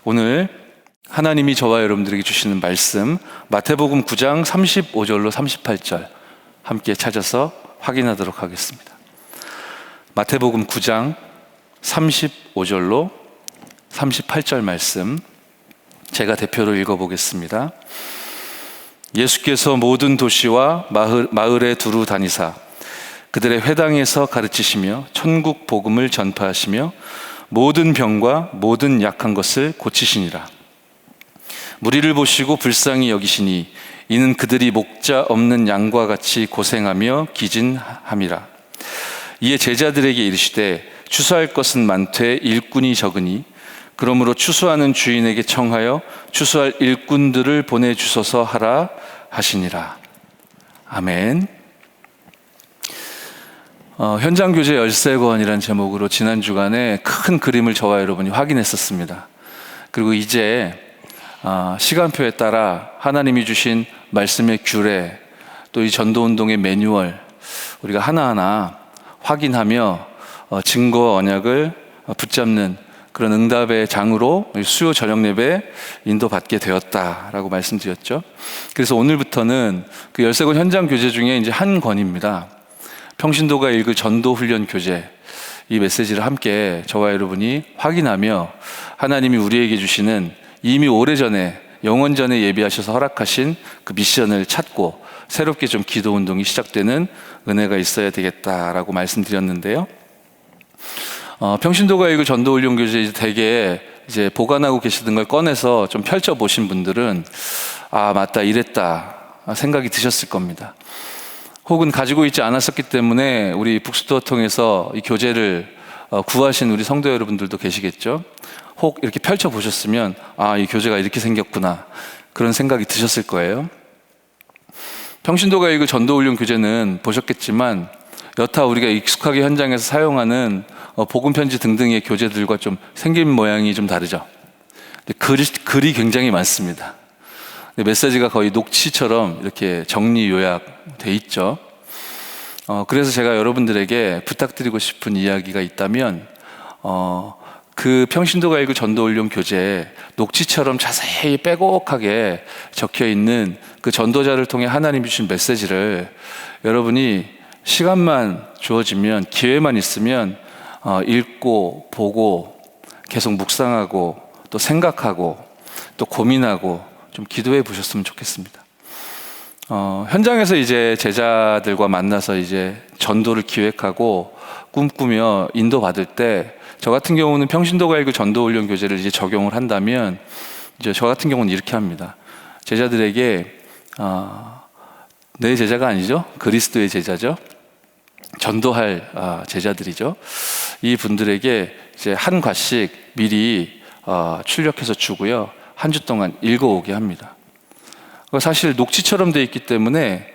오늘 하나님이 저와 여러분들에게 주시는 말씀 마태복음 9장 35절로 38절 함께 찾아서 확인하도록 하겠습니다. 마태복음 9장 35절로 38절 말씀 제가 대표로 읽어보겠습니다. 예수께서 모든 도시와 마을에 두루 다니사 그들의 회당에서 가르치시며 천국 복음을 전파하시며 모든 병과 모든 약한 것을 고치시니라. 무리를 보시고 불쌍히 여기시니 이는 그들이 목자 없는 양과 같이 고생하며 기진함이라. 이에 제자들에게 이르시되 추수할 것은 많되 일꾼이 적으니 그러므로 추수하는 주인에게 청하여 추수할 일꾼들을 보내주소서 하라 하시니라. 아멘. 현장교제 열쇠권이라는 제목으로 지난 주간에 큰 그림을 저와 여러분이 확인했었습니다. 그리고 이제 시간표에 따라 하나님이 주신 말씀의 규례, 또 이 전도운동의 매뉴얼 우리가 하나하나 확인하며 증거와 언약을 붙잡는 그런 응답의 장으로 수요 저녁 예배 인도받게 되었다라고 말씀드렸죠. 그래서 오늘부터는 그 열쇠권 현장 교재 중에 이제 한 권입니다. 평신도가 읽을 전도 훈련 교재, 이 메시지를 함께 저와 여러분이 확인하며 하나님이 우리에게 주시는 이미 오래전에 영원전에 예비하셔서 허락하신 그 미션을 찾고 새롭게 좀 기도 운동이 시작되는 은혜가 있어야 되겠다라고 말씀드렸는데요. 평신도가 읽을 전도 훈련 교재 대개 이제 보관하고 계시던 걸 꺼내서 좀 펼쳐 보신 분들은 맞다, 이랬다 생각이 드셨을 겁니다. 혹은 가지고 있지 않았었기 때문에 우리 북스토어 통해서 이 교재를 구하신 우리 성도 여러분들도 계시겠죠. 혹 이렇게 펼쳐 보셨으면 이 교재가 이렇게 생겼구나 그런 생각이 드셨을 거예요. 평신도가 읽을 전도훈련 교재는 보셨겠지만 여타 우리가 익숙하게 현장에서 사용하는 복음편지 등등의 교재들과 좀 생긴 모양이 좀 다르죠. 글이 굉장히 많습니다. 메시지가 거의 녹취처럼 이렇게 정리 요약돼 있죠. 그래서 제가 여러분들에게 부탁드리고 싶은 이야기가 있다면 그 평신도가 읽을 전도훈련 교재에 녹취처럼 자세히 빼곡하게 적혀 있는 그 전도자를 통해 하나님이 주신 메시지를 여러분이 시간만 주어지면, 기회만 있으면 읽고 보고 계속 묵상하고 또 생각하고 또 고민하고 좀 기도해 보셨으면 좋겠습니다. 현장에서 이제 제자들과 만나서 이제 전도를 기획하고 꿈꾸며 인도받을 때 저 같은 경우는 평신도가 읽을 전도훈련 교재를 이제 적용을 한다면 이제 저 같은 경우는 이렇게 합니다. 제자들에게 내 제자가 아니죠. 그리스도의 제자죠. 전도할 제자들이죠. 이 분들에게 이제 한 과씩 미리 출력해서 주고요. 한 주 동안 읽어오게 합니다. 사실 녹취처럼 되어 있기 때문에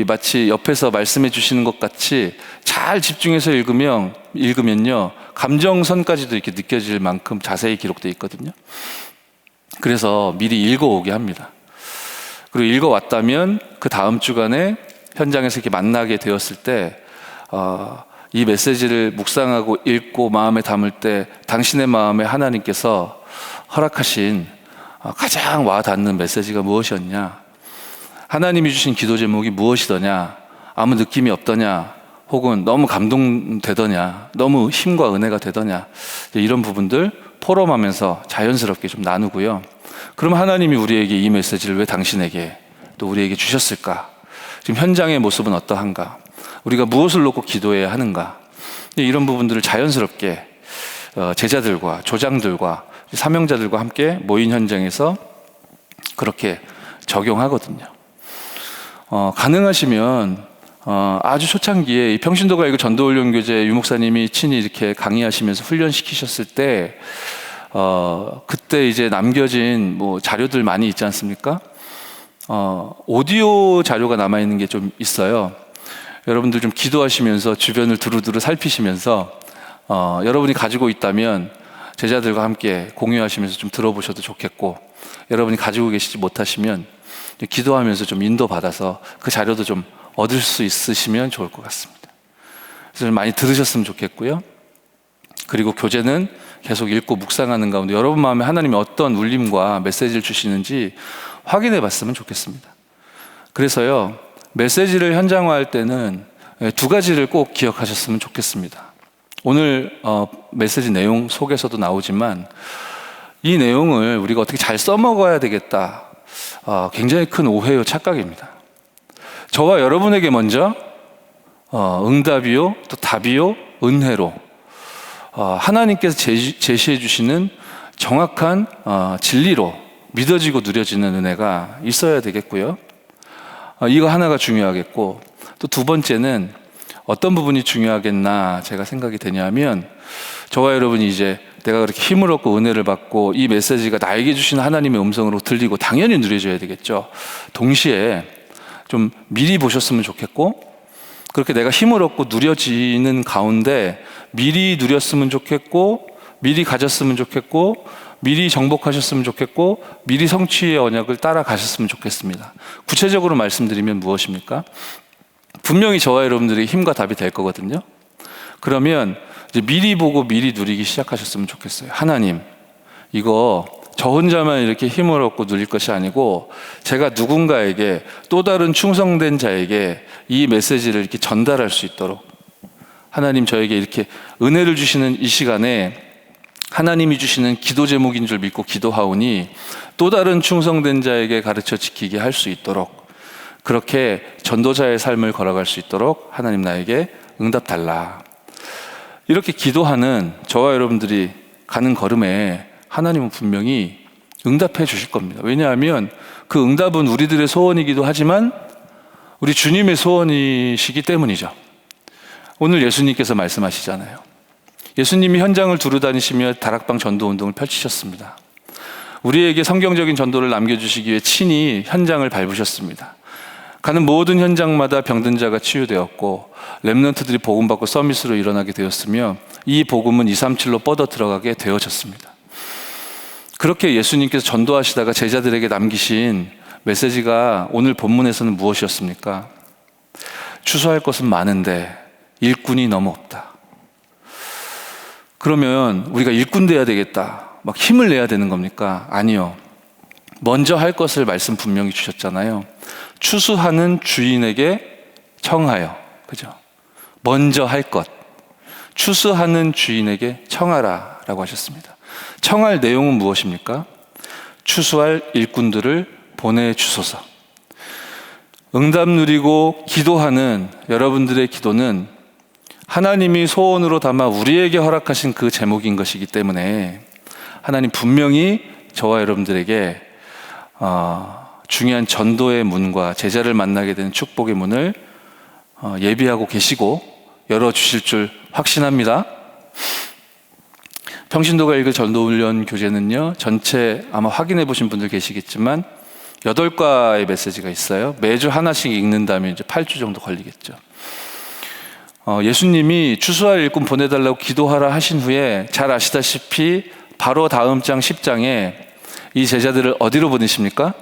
마치 옆에서 말씀해 주시는 것 같이 잘 집중해서 읽으면요 감정선까지도 이렇게 느껴질 만큼 자세히 기록되어 있거든요. 그래서 미리 읽어오게 합니다. 그리고 읽어왔다면 그 다음 주간에 현장에서 이렇게 만나게 되었을 때 이 메시지를 묵상하고 읽고 마음에 담을 때 당신의 마음에 하나님께서 허락하신 가장 와닿는 메시지가 무엇이었냐, 하나님이 주신 기도 제목이 무엇이더냐, 아무 느낌이 없더냐, 혹은 너무 감동되더냐, 너무 힘과 은혜가 되더냐, 이런 부분들 포럼하면서 자연스럽게 좀 나누고요. 그럼 하나님이 우리에게 이 메시지를 왜 당신에게 또 우리에게 주셨을까? 지금 현장의 모습은 어떠한가? 우리가 무엇을 놓고 기도해야 하는가? 이런 부분들을 자연스럽게 제자들과 조장들과 사명자들과 함께 모인 현장에서 그렇게 적용하거든요. 가능하시면 아주 초창기에 이 평신도가 읽을 전도훈련 교재 유목사님이 친히 이렇게 강의하시면서 훈련시키셨을 때 그때 이제 남겨진 자료들 많이 있지 않습니까? 오디오 자료가 남아있는 게 좀 있어요. 여러분들 좀 기도하시면서 주변을 두루두루 살피시면서 여러분이 가지고 있다면 제자들과 함께 공유하시면서 좀 들어보셔도 좋겠고, 여러분이 가지고 계시지 못하시면 기도하면서 좀 인도받아서 그 자료도 좀 얻을 수 있으시면 좋을 것 같습니다. 그래서 많이 들으셨으면 좋겠고요. 그리고 교재는 계속 읽고 묵상하는 가운데 여러분 마음에 하나님이 어떤 울림과 메시지를 주시는지 확인해 봤으면 좋겠습니다. 그래서요, 메시지를 현장화할 때는 두 가지를 꼭 기억하셨으면 좋겠습니다. 오늘 메시지 내용 속에서도 나오지만 이 내용을 우리가 어떻게 잘 써먹어야 되겠다, 굉장히 큰 오해요, 착각입니다. 저와 여러분에게 먼저 응답이요, 또 답이요, 은혜로 하나님께서 제시해 주시는 정확한 진리로 믿어지고 누려지는 은혜가 있어야 되겠고요. 이거 하나가 중요하겠고, 또 두 번째는 어떤 부분이 중요하겠나 제가 생각이 되냐면, 저와 여러분이 이제 내가 그렇게 힘을 얻고 은혜를 받고 이 메시지가 나에게 주신 하나님의 음성으로 들리고 당연히 누려져야 되겠죠. 동시에 좀 미리 보셨으면 좋겠고, 그렇게 내가 힘을 얻고 누려지는 가운데 미리 누렸으면 좋겠고, 미리 가졌으면 좋겠고, 미리 정복하셨으면 좋겠고, 미리 성취의 언약을 따라가셨으면 좋겠습니다. 구체적으로 말씀드리면 무엇입니까? 분명히 저와 여러분들이 힘과 답이 될 거거든요. 그러면 이제 미리 보고 미리 누리기 시작하셨으면 좋겠어요. 하나님, 이거 저 혼자만 이렇게 힘을 얻고 누릴 것이 아니고 제가 누군가에게, 또 다른 충성된 자에게 이 메시지를 이렇게 전달할 수 있도록 하나님 저에게 이렇게 은혜를 주시는 이 시간에 하나님이 주시는 기도 제목인 줄 믿고 기도하오니 또 다른 충성된 자에게 가르쳐 지키게 할 수 있도록, 그렇게 전도자의 삶을 걸어갈 수 있도록 하나님 나에게 응답 달라. 이렇게 기도하는 저와 여러분들이 가는 걸음에 하나님은 분명히 응답해 주실 겁니다. 왜냐하면 그 응답은 우리들의 소원이기도 하지만 우리 주님의 소원이시기 때문이죠. 오늘 예수님께서 말씀하시잖아요. 예수님이 현장을 두루 다니시며 다락방 전도 운동을 펼치셨습니다. 우리에게 성경적인 전도를 남겨주시기 위해 친히 현장을 밟으셨습니다. 가는 모든 현장마다 병든 자가 치유되었고 렘넌트들이 복음받고 서밋으로 일어나게 되었으며 이 복음은 237로 뻗어 들어가게 되어졌습니다. 그렇게 예수님께서 전도하시다가 제자들에게 남기신 메시지가 오늘 본문에서는 무엇이었습니까? 추수할 것은 많은데 일꾼이 너무 없다. 그러면 우리가 일꾼 돼야 되겠다, 막 힘을 내야 되는 겁니까? 아니요. 먼저 할 것을 말씀 분명히 주셨잖아요. 추수하는 주인에게 청하여. 그죠? 먼저 할 것. 추수하는 주인에게 청하라 라고 하셨습니다. 청할 내용은 무엇입니까? 추수할 일꾼들을 보내주소서. 응답 누리고 기도하는 여러분들의 기도는 하나님이 소원으로 담아 우리에게 허락하신 그 제목인 것이기 때문에 하나님 분명히 저와 여러분들에게 중요한 전도의 문과 제자를 만나게 되는 축복의 문을 예비하고 계시고 열어주실 줄 확신합니다. 평신도가 읽을 전도훈련 교재는요, 전체 아마 확인해 보신 분들 계시겠지만 8과의 메시지가 있어요. 매주 하나씩 읽는다면 이제 8주 정도 걸리겠죠. 예수님이 추수할 일꾼 보내달라고 기도하라 하신 후에 잘 아시다시피 바로 다음 장 10장에 이 제자들을 어디로 보내십니까?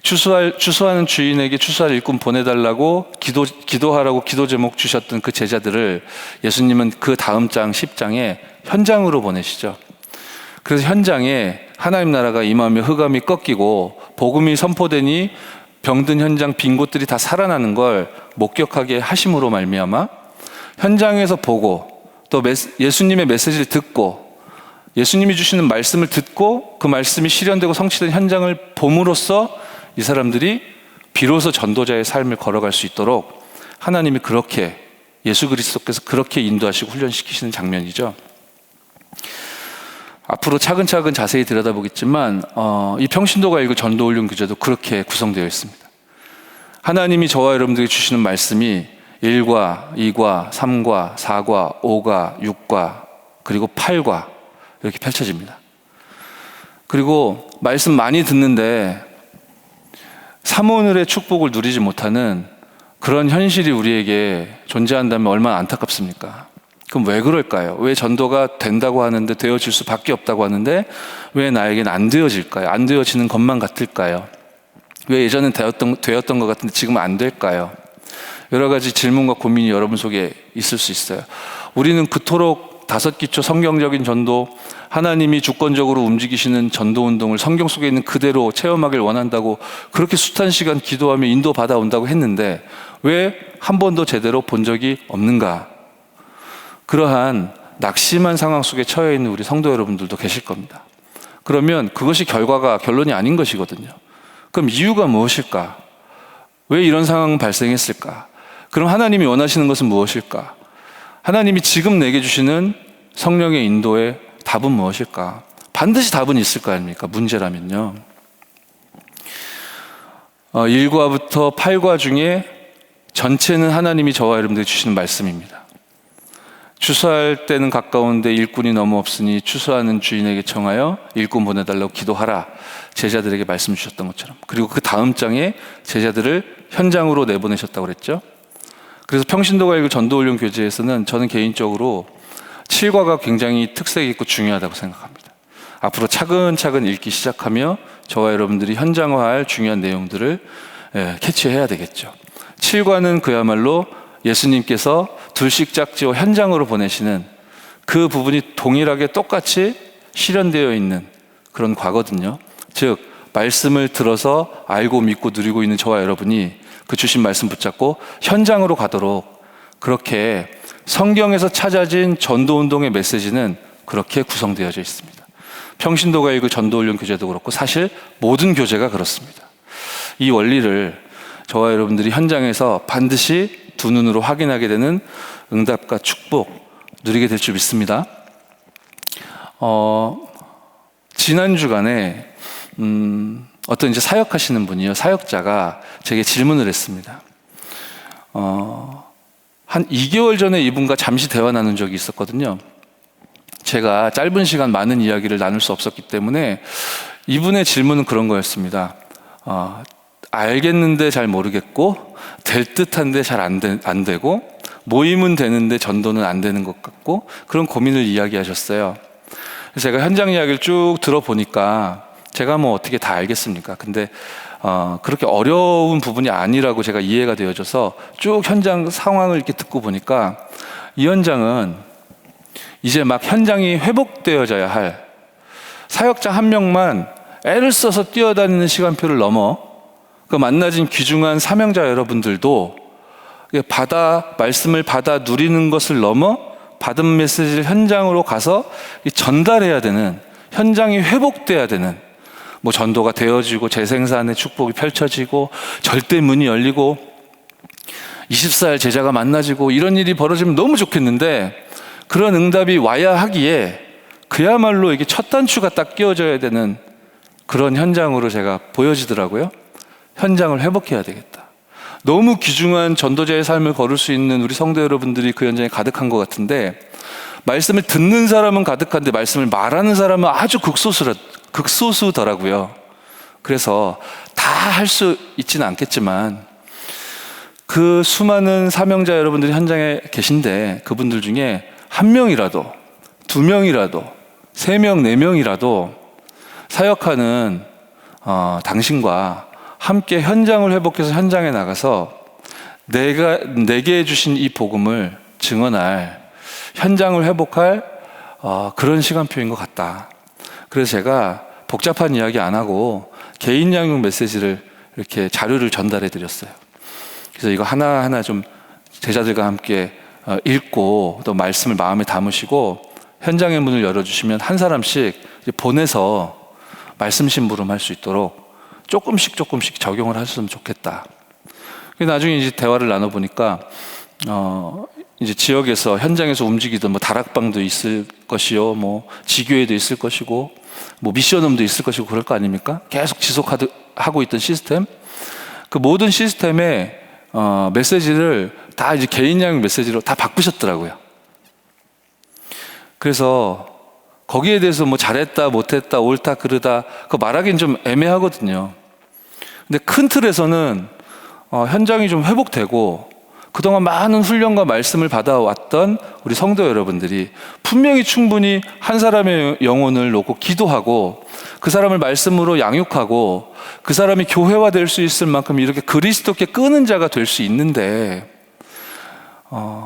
추수하는 주인에게 추수할 일꾼 보내달라고 기도하라고 기도 제목 주셨던 그 제자들을 예수님은 그 다음 장 10장에 현장으로 보내시죠. 그래서 현장에 하나님 나라가 임하며 흑암이 꺾이고 복음이 선포되니 병든 현장 빈 곳들이 다 살아나는 걸 목격하게 하심으로 말미암아 현장에서 보고 또 예수님의 메시지를 듣고 예수님이 주시는 말씀을 듣고 그 말씀이 실현되고 성취된 현장을 봄으로써 이 사람들이 비로소 전도자의 삶을 걸어갈 수 있도록 하나님이 그렇게, 예수 그리스도께서 그렇게 인도하시고 훈련시키시는 장면이죠. 앞으로 차근차근 자세히 들여다보겠지만 이 평신도가 읽을 전도훈련 교재도 그렇게 구성되어 있습니다. 하나님이 저와 여러분들에게 주시는 말씀이 1과, 2과, 3과, 4과, 5과, 6과, 그리고 8과 이렇게 펼쳐집니다. 그리고 말씀 많이 듣는데 사모늘의 축복을 누리지 못하는 그런 현실이 우리에게 존재한다면 얼마나 안타깝습니까? 그럼 왜 그럴까요? 왜 전도가 된다고 하는데 되어질 수밖에 없다고 하는데 왜 나에게는 안 되어질까요? 안 되어지는 것만 같을까요? 왜 예전엔 되었던 것 같은데 지금은 안 될까요? 여러 가지 질문과 고민이 여러분 속에 있을 수 있어요. 우리는 그토록 다섯 기초 성경적인 전도, 하나님이 주권적으로 움직이시는 전도 운동을 성경 속에 있는 그대로 체험하길 원한다고 그렇게 숱한 시간 기도하며 인도 받아온다고 했는데 왜 한 번도 제대로 본 적이 없는가? 그러한 낙심한 상황 속에 처해 있는 우리 성도 여러분들도 계실 겁니다. 그러면 그것이 결론이 아닌 것이거든요. 그럼 이유가 무엇일까? 왜 이런 상황이 발생했을까? 그럼 하나님이 원하시는 것은 무엇일까? 하나님이 지금 내게 주시는 성령의 인도의 답은 무엇일까? 반드시 답은 있을 거 아닙니까? 문제라면요. 1과부터 8과 중에 전체는 하나님이 저와 여러분들에게 주시는 말씀입니다. 추수할 때는 가까운데 일꾼이 너무 없으니 추수하는 주인에게 청하여 일꾼 보내달라고 기도하라. 제자들에게 말씀 주셨던 것처럼. 그리고 그 다음 장에 제자들을 현장으로 내보내셨다고 그랬죠. 그래서 평신도가 읽을 전도훈련 교재에서는 저는 개인적으로 7과가 굉장히 특색 있고 중요하다고 생각합니다. 앞으로 차근차근 읽기 시작하며 저와 여러분들이 현장화할 중요한 내용들을 캐치해야 되겠죠. 7과는 그야말로 예수님께서 둘씩 짝지어 현장으로 보내시는 그 부분이 동일하게 똑같이 실현되어 있는 그런 과거든요. 즉 말씀을 들어서 알고 믿고 누리고 있는 저와 여러분이 그 주신 말씀 붙잡고 현장으로 가도록, 그렇게 성경에서 찾아진 전도운동의 메시지는 그렇게 구성되어져 있습니다. 평신도가 읽을 전도훈련 교재도 그렇고 사실 모든 교재가 그렇습니다. 이 원리를 저와 여러분들이 현장에서 반드시 두 눈으로 확인하게 되는 응답과 축복 누리게 될 줄 믿습니다. 지난 주간에 어떤 이제 사역하시는 분이요, 사역자가 제게 질문을 했습니다. 한 2개월 전에 이분과 잠시 대화 나눈 적이 있었거든요. 제가 짧은 시간 많은 이야기를 나눌 수 없었기 때문에 이분의 질문은 그런 거였습니다. 알겠는데 잘 모르겠고, 될 듯한데 잘 안 되고, 모임은 되는데 전도는 안 되는 것 같고, 그런 고민을 이야기하셨어요. 제가 현장 이야기를 쭉 들어보니까 제가 뭐 어떻게 다 알겠습니까? 근데 그렇게 어려운 부분이 아니라고 제가 이해가 되어져서 쭉 현장 상황을 이렇게 듣고 보니까 이 현장은 이제 막 현장이 회복되어져야 할 사역자 한 명만 애를 써서 뛰어다니는 시간표를 넘어 그 만나진 귀중한 사명자 여러분들도 말씀을 받아 누리는 것을 넘어 받은 메시지를 현장으로 가서 전달해야 되는, 현장이 회복돼야 되는, 뭐 전도가 되어지고 재생산의 축복이 펼쳐지고 절대 문이 열리고 24일 제자가 만나지고 이런 일이 벌어지면 너무 좋겠는데, 그런 응답이 와야 하기에 그야말로 이게 첫 단추가 딱 끼워져야 되는 그런 현장으로 제가 보여지더라고요. 현장을 회복해야 되겠다. 너무 귀중한 전도자의 삶을 걸을 수 있는 우리 성도 여러분들이 그 현장에 가득한 것 같은데, 말씀을 듣는 사람은 가득한데 말씀을 말하는 사람은 아주 극소수더라고요. 그래서 다 할 수 있지는 않겠지만 그 수많은 사명자 여러분들이 현장에 계신데 그분들 중에 한 명이라도, 두 명이라도, 세 명, 네 명이라도 사역하는 당신과 함께 현장을 회복해서 현장에 나가서 내게 주신 이 복음을 증언할, 현장을 회복할 그런 시간표인 것 같다. 그래서 제가 복잡한 이야기 안 하고 개인 양육 메시지를 이렇게 자료를 전달해 드렸어요. 그래서 이거 하나하나 좀 제자들과 함께 읽고 또 말씀을 마음에 담으시고 현장의 문을 열어주시면 한 사람씩 보내서 말씀 심부름할 수 있도록 조금씩 적용을 하셨으면 좋겠다. 나중에 이제 대화를 나눠보니까 이제 지역에서 현장에서 움직이던 뭐 다락방도 있을 것이요, 뭐 지교회도 있을 것이고, 뭐 미션홈도 있을 것이고 그럴 거 아닙니까? 계속 지속하고 있던 시스템, 그 모든 시스템의 메시지를 다 이제 개인 양육 메시지로 다 바꾸셨더라고요. 그래서 거기에 대해서 뭐 잘했다, 못했다, 옳다, 그르다 그거 말하기는 좀 애매하거든요. 근데 큰 틀에서는 현장이 좀 회복되고 그동안 많은 훈련과 말씀을 받아왔던 우리 성도 여러분들이 분명히 충분히 한 사람의 영혼을 놓고 기도하고 그 사람을 말씀으로 양육하고 그 사람이 교회화 될 수 있을 만큼 이렇게 그리스도께 끄는 자가 될 수 있는데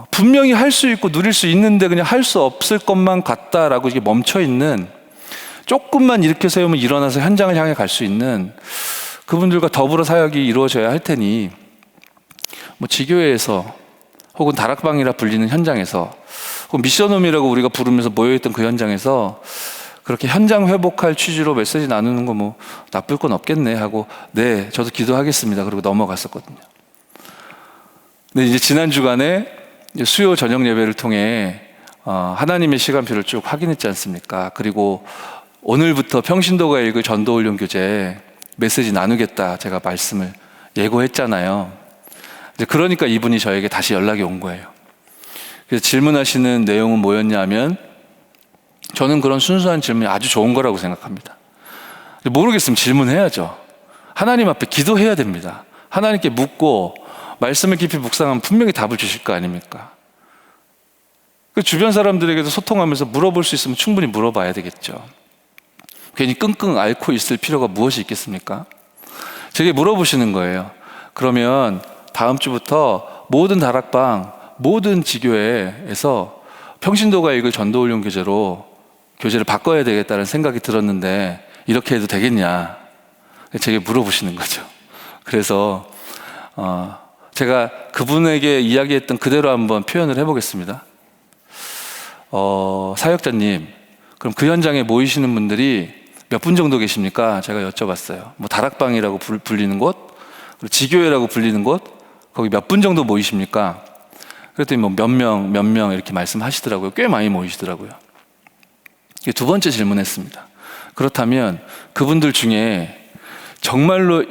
분명히 할 수 있고 누릴 수 있는데 그냥 할 수 없을 것만 같다라고 이게 멈춰있는, 조금만 일으켜 세우면 일어나서 현장을 향해 갈 수 있는 그분들과 더불어 사역이 이루어져야 할 테니, 뭐 지교회에서 혹은 다락방이라 불리는 현장에서 혹은 미션홈이라고 우리가 부르면서 모여있던 그 현장에서 그렇게 현장 회복할 취지로 메시지 나누는 거 뭐 나쁠 건 없겠네 하고, 네, 저도 기도하겠습니다. 그리고 넘어갔었거든요. 근데 이제 지난 주간에 수요 저녁 예배를 통해 하나님의 시간표를 쭉 확인했지 않습니까? 그리고 오늘부터 평신도가 읽을 전도훈련 교재 메시지 나누겠다 제가 말씀을 예고했잖아요. 이제 그러니까 이분이 저에게 다시 연락이 온 거예요. 그래서 질문하시는 내용은 뭐였냐 하면, 저는 그런 순수한 질문이 아주 좋은 거라고 생각합니다. 모르겠으면 질문해야죠. 하나님 앞에 기도해야 됩니다. 하나님께 묻고 말씀을 깊이 묵상하면 분명히 답을 주실 거 아닙니까? 그 주변 사람들에게도 소통하면서 물어볼 수 있으면 충분히 물어봐야 되겠죠. 괜히 끙끙 앓고 있을 필요가 무엇이 있겠습니까? 제게 물어보시는 거예요. 그러면 다음 주부터 모든 다락방, 모든 지교회에서 평신도가 읽을 전도훈련 교재를 바꿔야 되겠다는 생각이 들었는데 이렇게 해도 되겠냐? 제게 물어보시는 거죠. 그래서 제가 그분에게 이야기했던 그대로 한번 표현을 해보겠습니다. 사역자님, 그럼 그 현장에 모이시는 분들이 몇 분 정도 계십니까? 제가 여쭤봤어요. 뭐 다락방이라고 불리는 곳, 그리고 지교회라고 불리는 곳, 거기 몇 분 정도 모이십니까? 그랬더니 뭐 몇 명 이렇게 말씀하시더라고요. 꽤 많이 모이시더라고요. 두 번째 질문했습니다. 그렇다면 그분들 중에 정말로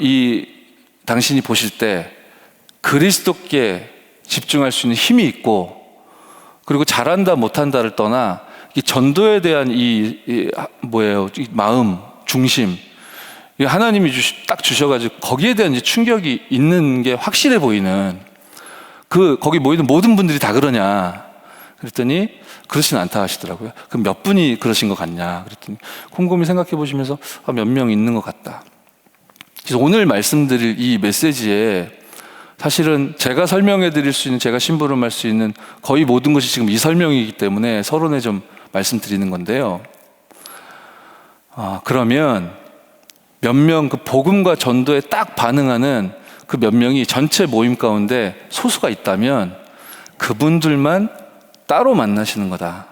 당신이 보실 때 그리스도께 집중할 수 있는 힘이 있고, 그리고 잘한다 못한다를 떠나 이 전도에 대한 이 마음, 중심, 하나님이 딱 주셔가지고 거기에 대한 이제 충격이 있는 게 확실해 보이는, 거기 모이는 모든 분들이 다 그러냐? 그랬더니 그렇진 않다 하시더라고요. 그럼 몇 분이 그러신 것 같냐? 그랬더니 곰곰이 생각해 보시면서 몇 명 있는 것 같다. 그래서 오늘 말씀드릴 이 메시지에 사실은 제가 설명해 드릴 수 있는, 제가 심부름할 수 있는 거의 모든 것이 지금 이 설명이기 때문에 서론에 좀 말씀드리는 건데요. 그러면 몇 명, 그 복음과 전도에 딱 반응하는 그 몇 명이 전체 모임 가운데 소수가 있다면 그분들만 따로 만나시는 거다.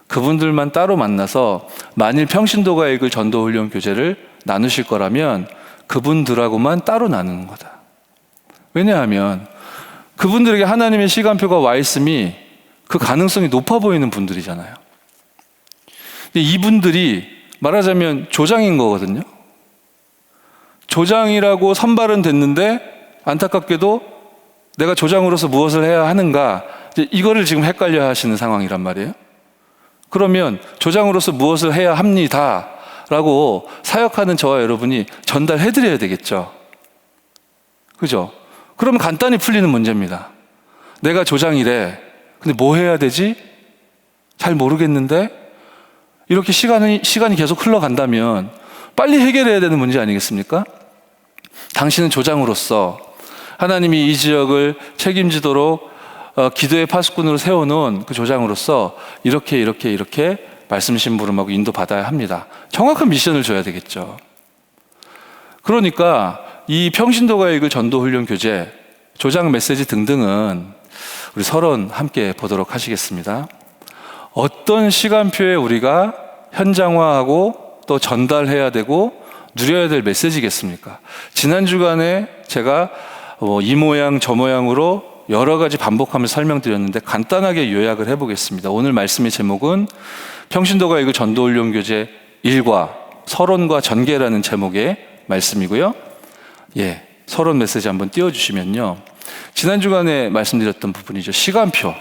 그분들만 따로 만나서 만일 평신도가 읽을 전도훈련 교재를 나누실 거라면 그분들하고만 따로 나누는 거다. 왜냐하면 그분들에게 하나님의 시간표가 와 있음이 그 가능성이 높아 보이는 분들이잖아요. 근데 이분들이 말하자면 조장인 거거든요. 조장이라고 선발은 됐는데 안타깝게도 내가 조장으로서 무엇을 해야 하는가, 이거를 지금 헷갈려 하시는 상황이란 말이에요. 그러면 조장으로서 무엇을 해야 합니다 라고 사역하는 저와 여러분이 전달해 드려야 되겠죠. 그죠? 그러면 간단히 풀리는 문제입니다. 내가 조장이래. 근데 뭐 해야 되지? 잘 모르겠는데? 이렇게 시간이 계속 흘러간다면 빨리 해결해야 되는 문제 아니겠습니까? 당신은 조장으로서 하나님이 이 지역을 책임지도록 기도의 파수꾼으로 세워놓은 그 조장으로서 이렇게 말씀 심부름하고 인도받아야 합니다. 정확한 미션을 줘야 되겠죠. 그러니까 이 평신도가 읽을 전도훈련 교재, 조장 메시지 등등은 우리 서론 함께 보도록 하시겠습니다. 어떤 시간표에 우리가 현장화하고 또 전달해야 되고 누려야 될 메시지겠습니까? 지난 주간에 제가 이 모양 저 모양으로 여러 가지 반복하면서 설명드렸는데 간단하게 요약을 해보겠습니다. 오늘 말씀의 제목은 평신도가 읽을 전도훈련 교재 1과 서론과 전개라는 제목의 말씀이고요. 서론 메시지 한번 띄워주시면요. 지난 주간에 말씀드렸던 부분이죠. 시간표.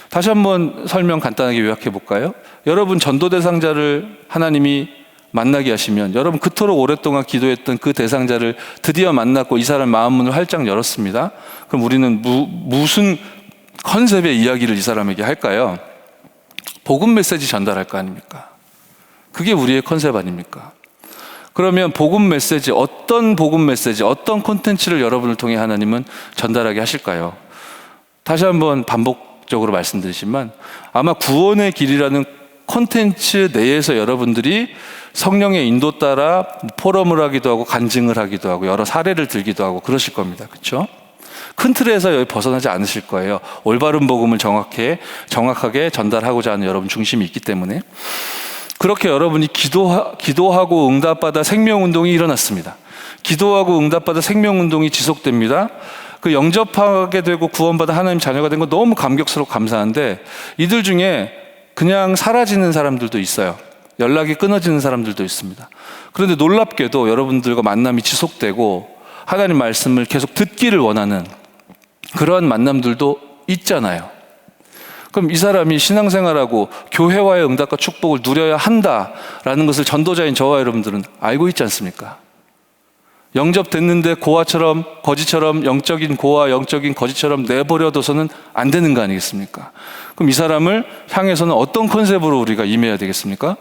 다시 한번 설명 간단하게 요약해 볼까요? 여러분 전도 대상자를 하나님이 만나게 하시면 여러분 그토록 오랫동안 기도했던 그 대상자를 드디어 만났고 이 사람 마음 문을 활짝 열었습니다. 그럼 우리는 무슨 컨셉의 이야기를 이 사람에게 할까요? 복음 메시지 전달할 거 아닙니까? 그게 우리의 컨셉 아닙니까? 그러면 복음 메시지, 어떤 콘텐츠를 여러분을 통해 하나님은 전달하게 하실까요? 다시 한번 반복적으로 말씀드리지만 아마 구원의 길이라는 콘텐츠 내에서 여러분들이 성령의 인도 따라 포럼을 하기도 하고 간증을 하기도 하고 여러 사례를 들기도 하고 그러실 겁니다. 그렇죠? 큰 틀에서 여기 벗어나지 않으실 거예요. 올바른 복음을 정확하게 전달하고자 하는 여러분 중심이 있기 때문에. 그렇게 여러분이 기도하고 응답받아 생명운동이 일어났습니다. 기도하고 응답받아 생명운동이 지속됩니다. 그 영접하게 되고 구원받아 하나님 자녀가 된 거 너무 감격스럽고 감사한데 이들 중에 그냥 사라지는 사람들도 있어요. 연락이 끊어지는 사람들도 있습니다. 그런데 놀랍게도 여러분들과 만남이 지속되고 하나님 말씀을 계속 듣기를 원하는 그러한 만남들도 있잖아요. 그럼 이 사람이 신앙생활하고 교회와의 응답과 축복을 누려야 한다라는 것을 전도자인 저와 여러분들은 알고 있지 않습니까? 영접됐는데 고아처럼 거지처럼 영적인 고아 영적인 거지처럼 내버려둬서는 안 되는 거 아니겠습니까? 그럼 이 사람을 향해서는 어떤 컨셉으로 우리가 임해야 되겠습니까?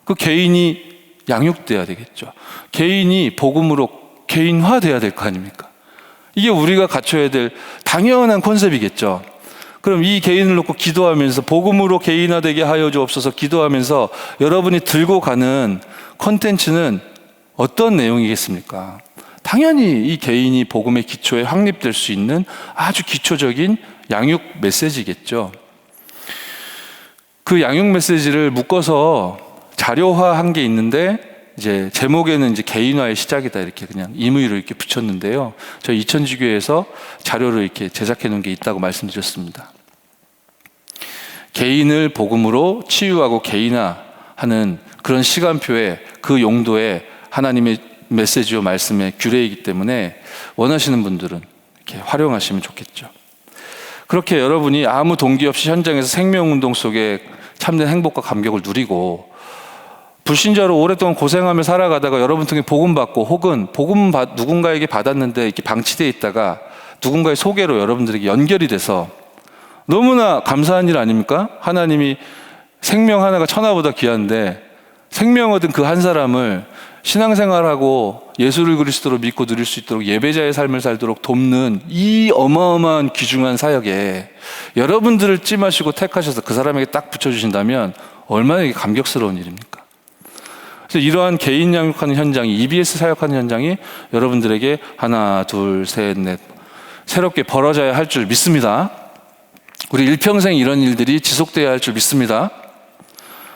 그 개인이 양육돼야 되겠죠. 개인이 복음으로 개인화돼야 될 거 아닙니까? 이게 우리가 갖춰야 될 당연한 컨셉이겠죠. 그럼 이 개인을 놓고 기도하면서 복음으로 개인화되게 하여 주옵소서 기도하면서 여러분이 들고 가는 콘텐츠는 어떤 내용이겠습니까? 당연히 이 개인이 복음의 기초에 확립될 수 있는 아주 기초적인 양육 메시지겠죠. 그 양육 메시지를 묶어서 자료화한 게 있는데 이제 제목에는 이제 개인화의 시작이다 이렇게 그냥 임의로 이렇게 붙였는데요. 저희 이천지교회에서 자료를 이렇게 제작해 놓은 게 있다고 말씀드렸습니다. 개인을 복음으로 치유하고 개인화하는 그런 시간표에 그 용도에 하나님의 메시지와 말씀의 규례이기 때문에 원하시는 분들은 이렇게 활용하시면 좋겠죠. 그렇게 여러분이 아무 동기 없이 현장에서 생명운동 속에 참된 행복과 감격을 누리고 불신자로 오랫동안 고생하며 살아가다가 여러분 통해 복음 받고 혹은 복음 누군가에게 받았는데 이렇게 방치되어 있다가 누군가의 소개로 여러분들에게 연결이 돼서 너무나 감사한 일 아닙니까? 하나님이 생명 하나가 천하보다 귀한데 생명 얻은 그 한 사람을 신앙생활하고 예수를 그리스도로 믿고 누릴 수 있도록 예배자의 삶을 살도록 돕는 이 어마어마한 귀중한 사역에 여러분들을 찜하시고 택하셔서 그 사람에게 딱 붙여주신다면 얼마나 이게 감격스러운 일입니까? 그래서 이러한 개인 양육하는 현장이 EBS 사역하는 현장이 여러분들에게 하나 둘 셋 넷 새롭게 벌어져야 할 줄 믿습니다. 우리 일평생 이런 일들이 지속돼야 할 줄 믿습니다.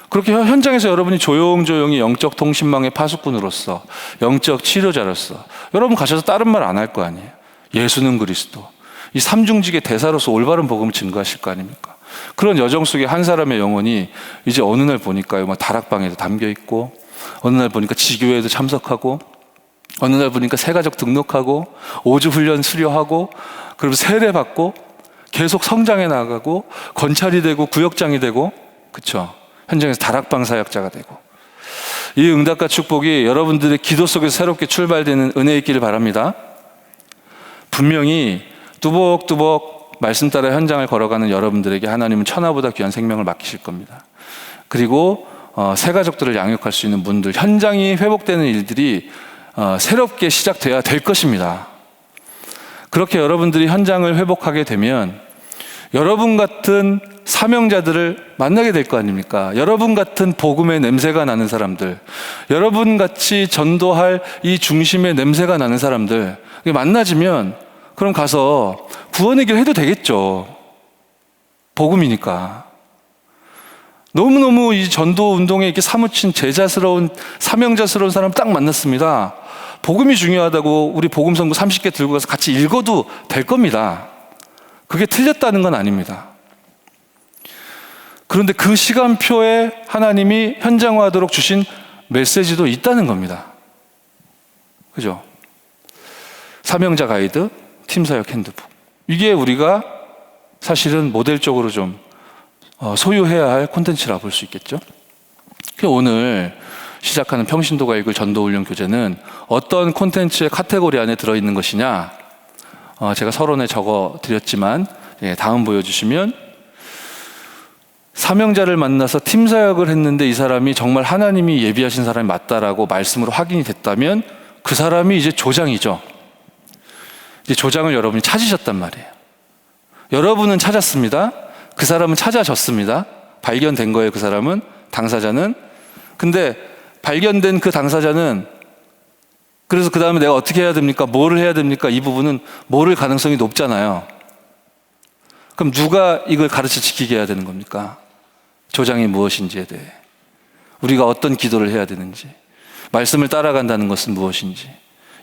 그렇게 현장에서 여러분이 조용조용히 영적 통신망의 파수꾼으로서 영적 치료자로서 여러분 가셔서 다른 말 안 할 거 아니에요. 예수는 그리스도 이 삼중직의 대사로서 올바른 복음을 증거하실 거 아닙니까? 그런 여정 속에 한 사람의 영혼이 이제 어느 날 보니까요 막 다락방에도 담겨 있고 어느 날 보니까 지교회에도 참석하고 어느 날 보니까 새가족 등록하고 5주 훈련 수료하고 그리고 세례 받고 계속 성장해 나가고 건찰이 되고 구역장이 되고 그렇죠. 현장에서 다락방 사역자가 되고 이 응답과 축복이 여러분들의 기도 속에서 새롭게 출발되는 은혜 있기를 바랍니다. 분명히 뚜벅뚜벅 말씀 따라 현장을 걸어가는 여러분들에게 하나님은 천하보다 귀한 생명을 맡기실 겁니다. 그리고 새 가족들을 양육할 수 있는 분들 현장이 회복되는 일들이 새롭게 시작돼야 될 것입니다. 그렇게 여러분들이 현장을 회복하게 되면 여러분 같은 사명자들을 만나게 될 거 아닙니까? 여러분 같은 복음의 냄새가 나는 사람들, 여러분 같이 전도할 이 중심의 냄새가 나는 사람들 만나지면 그럼 가서 구원의 길 해도 되겠죠. 복음이니까. 너무너무 이 전도 운동에 이렇게 사무친 제자스러운 사명자스러운 사람 딱 만났습니다. 복음이 중요하다고 우리 복음 선고 30개 들고 가서 같이 읽어도 될 겁니다. 그게 틀렸다는 건 아닙니다. 그런데 그 시간표에 하나님이 현장화하도록 주신 메시지도 있다는 겁니다. 그죠? 사명자 가이드, 팀사역 핸드북. 이게 우리가 사실은 모델적으로 좀 소유해야 할 콘텐츠라 볼 수 있겠죠? 오늘 시작하는 평신도가 읽을 전도훈련 교재는 어떤 콘텐츠의 카테고리 안에 들어있는 것이냐? 제가 서론에 적어 드렸지만 다음 보여주시면 사명자를 만나서 팀 사역을 했는데 이 사람이 정말 하나님이 예비하신 사람이 맞다라고 말씀으로 확인이 됐다면 그 사람이 이제 조장이죠. 이제 조장을 여러분이 찾으셨단 말이에요. 여러분은 찾았습니다. 그 사람은 찾아졌습니다. 발견된 거예요, 그 사람은, 당사자는. 근데 발견된 그 당사자는 그래서 그 다음에 내가 어떻게 해야 됩니까? 뭐를 해야 됩니까? 이 부분은 모를 가능성이 높잖아요. 그럼 누가 이걸 가르쳐 지키게 해야 되는 겁니까? 조장이 무엇인지에 대해, 우리가 어떤 기도를 해야 되는지, 말씀을 따라간다는 것은 무엇인지,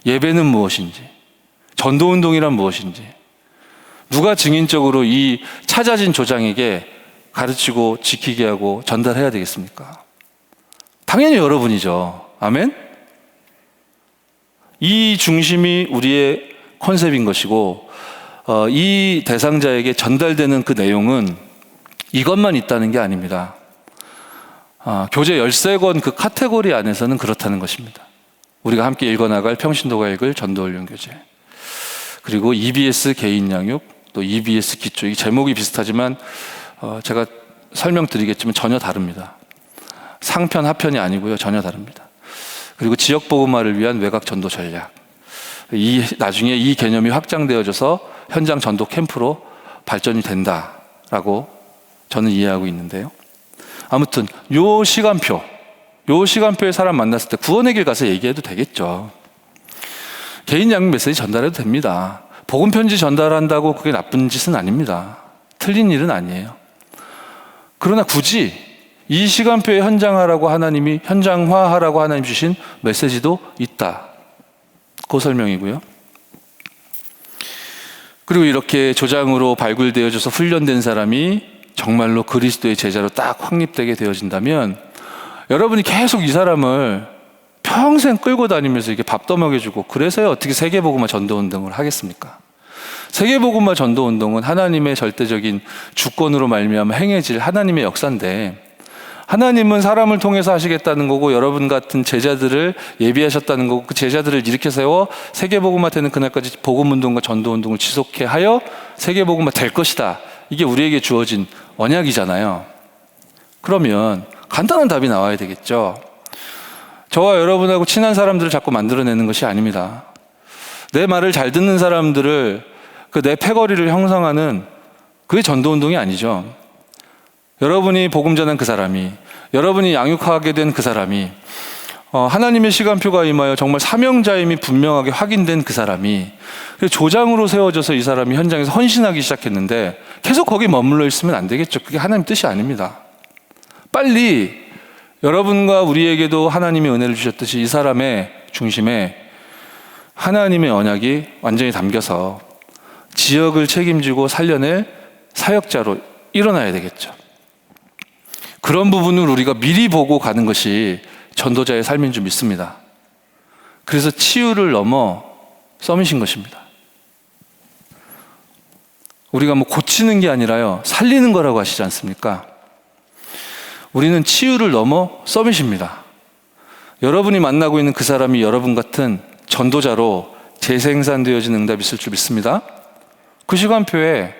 예배는 무엇인지, 전도운동이란 무엇인지, 누가 증인적으로 이 찾아진 조장에게 가르치고 지키게 하고 전달해야 되겠습니까? 당연히 여러분이죠. 아멘? 이 중심이 우리의 컨셉인 것이고, 이 대상자에게 전달되는 그 내용은 이것만 있다는 게 아닙니다. 교재 13권 그 카테고리 안에서는 그렇다는 것입니다. 우리가 함께 읽어나갈 평신도가 읽을 전도훈련 교재, 그리고 EBS 개인 양육, 또 EBS 기초, 이 제목이 비슷하지만 제가 설명드리겠지만 전혀 다릅니다. 상편 하편이 아니고요, 전혀 다릅니다. 그리고 지역 복음화를 위한 외곽 전도 전략, 나중에 이 개념이 확장되어져서 현장 전도 캠프로 발전이 된다라고 저는 이해하고 있는데요. 아무튼 요 시간표에 사람 만났을 때 구원의 길 가서 얘기해도 되겠죠. 개인 양육 메시지 전달해도 됩니다. 복음 편지 전달한다고 그게 나쁜 짓은 아닙니다. 틀린 일은 아니에요. 그러나 굳이 이 시간표에 현장화하라고 하나님이 주신 메시지도 있다. 그 설명이고요. 그리고 이렇게 조장으로 발굴되어져서 훈련된 사람이 정말로 그리스도의 제자로 딱 확립되게 되어진다면, 여러분이 계속 이 사람을 평생 끌고 다니면서 이렇게 밥도 먹여주고, 그래서야 어떻게 세계복음화 전도운동을 하겠습니까? 세계복음화 전도운동은 하나님의 절대적인 주권으로 말미암아 행해질 하나님의 역사인데, 하나님은 사람을 통해서 하시겠다는 거고, 여러분 같은 제자들을 예비하셨다는 거고, 그 제자들을 일으켜 세워 세계복음화 되는 그날까지 복음운동과 전도운동을 지속해 하여 세계복음화 될 것이다. 이게 우리에게 주어진 언약이잖아요. 그러면 간단한 답이 나와야 되겠죠. 저와 여러분하고 친한 사람들을 자꾸 만들어내는 것이 아닙니다. 내 말을 잘 듣는 사람들을, 내 패거리를 형성하는, 그게 전도운동이 아니죠. 여러분이 복음 전한 그 사람이, 여러분이 양육하게 된 그 사람이, 하나님의 시간표가 임하여 정말 사명자임이 분명하게 확인된 그 사람이 조장으로 세워져서 이 사람이 현장에서 헌신하기 시작했는데, 계속 거기 머물러 있으면 안 되겠죠. 그게 하나님 뜻이 아닙니다. 빨리 여러분과 우리에게도 하나님의 은혜를 주셨듯이 이 사람의 중심에 하나님의 언약이 완전히 담겨서 지역을 책임지고 살려낼 사역자로 일어나야 되겠죠. 그런 부분을 우리가 미리 보고 가는 것이 전도자의 삶인 줄 믿습니다. 그래서 치유를 넘어 서밋인 것입니다. 우리가 고치는 게 아니라요, 살리는 거라고 하시지 않습니까? 우리는 치유를 넘어 서밋입니다. 여러분이 만나고 있는 그 사람이 여러분 같은 전도자로 재생산되어진 응답이 있을 줄 믿습니다. 그 시간표에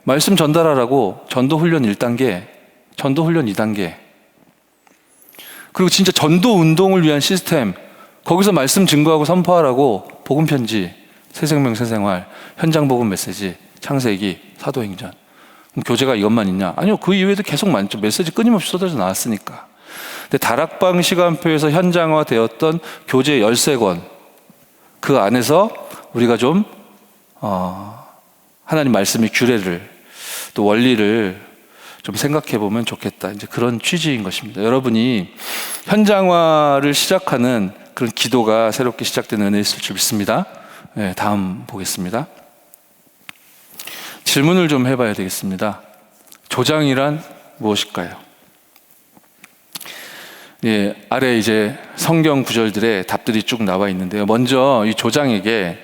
말씀 전달하라고 전도훈련 1단계, 전도훈련 2단계, 그리고 진짜 전도운동을 위한 시스템, 거기서 말씀 증거하고 선포하라고 복음편지, 새생명 새생활, 현장복음 메시지, 창세기, 사도행전. 그럼 교재가 이것만 있냐? 아니요, 그 이외에도 계속 많죠. 메시지 끊임없이 쏟아져 나왔으니까. 근데 다락방 시간표에서 현장화되었던 교재 13권, 그 안에서 우리가 좀 하나님 말씀의 규례를, 또 원리를 좀 생각해 보면 좋겠다. 이제 그런 취지인 것입니다. 여러분이 현장화를 시작하는 그런 기도가 새롭게 시작되는 은혜 있을 줄 믿습니다. 네, 다음 보겠습니다. 질문을 좀 해봐야 되겠습니다. 조장이란 무엇일까요? 예, 아래 이제 성경 구절들의 답들이 쭉 나와 있는데요. 먼저 이 조장에게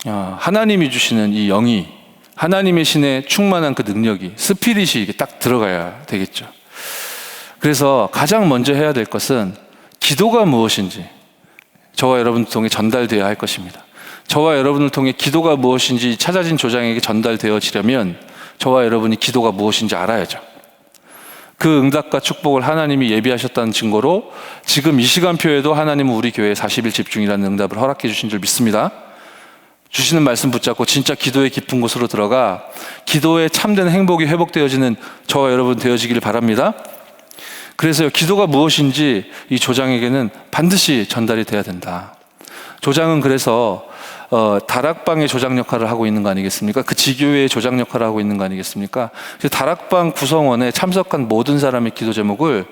하나님이 주시는 이 영이, 하나님의 신의 충만한 그 능력이, 스피릿이 이게 딱 들어가야 되겠죠. 그래서 가장 먼저 해야 될 것은 기도가 무엇인지 저와 여러분을 통해 전달되어야 할 것입니다. 저와 여러분을 통해 기도가 무엇인지 찾아진 조장에게 전달되어지려면 저와 여러분이 기도가 무엇인지 알아야죠. 그 응답과 축복을 하나님이 예비하셨다는 증거로 지금 이 시간표에도 하나님은 우리 교회에 40일 집중이라는 응답을 허락해 주신 줄 믿습니다. 주시는 말씀 붙잡고 진짜 기도의 깊은 곳으로 들어가 기도의 참된 행복이 회복되어지는 저와 여러분 되어지기를 바랍니다. 그래서요, 기도가 무엇인지 이 조장에게는 반드시 전달이 돼야 된다. 조장은 그래서 다락방의 조장 역할을 하고 있는 거 아니겠습니까? 그 지교회의 조장 역할을 하고 있는 거 아니겠습니까? 다락방 구성원에 참석한 모든 사람의 기도 제목을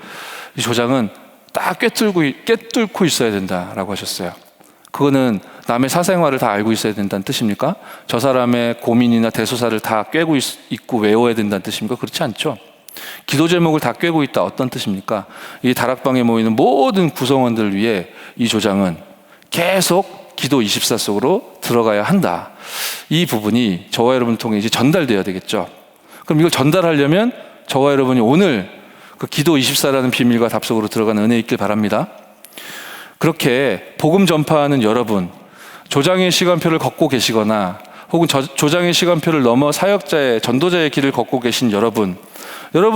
이 조장은 딱 꿰뚫고 있어야 된다라고 하셨어요. 그거는 남의 사생활을 다 알고 있어야 된다는 뜻입니까? 저 사람의 고민이나 대소사를 다 꿰고 있고 외워야 된다는 뜻입니까? 그렇지 않죠. 기도 제목을 다 꿰고 있다, 어떤 뜻입니까? 이 다락방에 모이는 모든 구성원들을 위해 이 조장은 계속 기도 24 속으로 들어가야 한다. 이 부분이 저와 여러분을 통해 이제 전달되어야 되겠죠. 그럼 이걸 전달하려면 저와 여러분이 오늘 그 기도 24라는 비밀과 답 속으로 들어가는 은혜 있길 바랍니다. 그렇게 복음 전파하는 여러분, 조장의 시간표를 걷고 계시거나 혹은 조장의 시간표를 넘어 사역자의, 전도자의 길을 걷고 계신 여러분은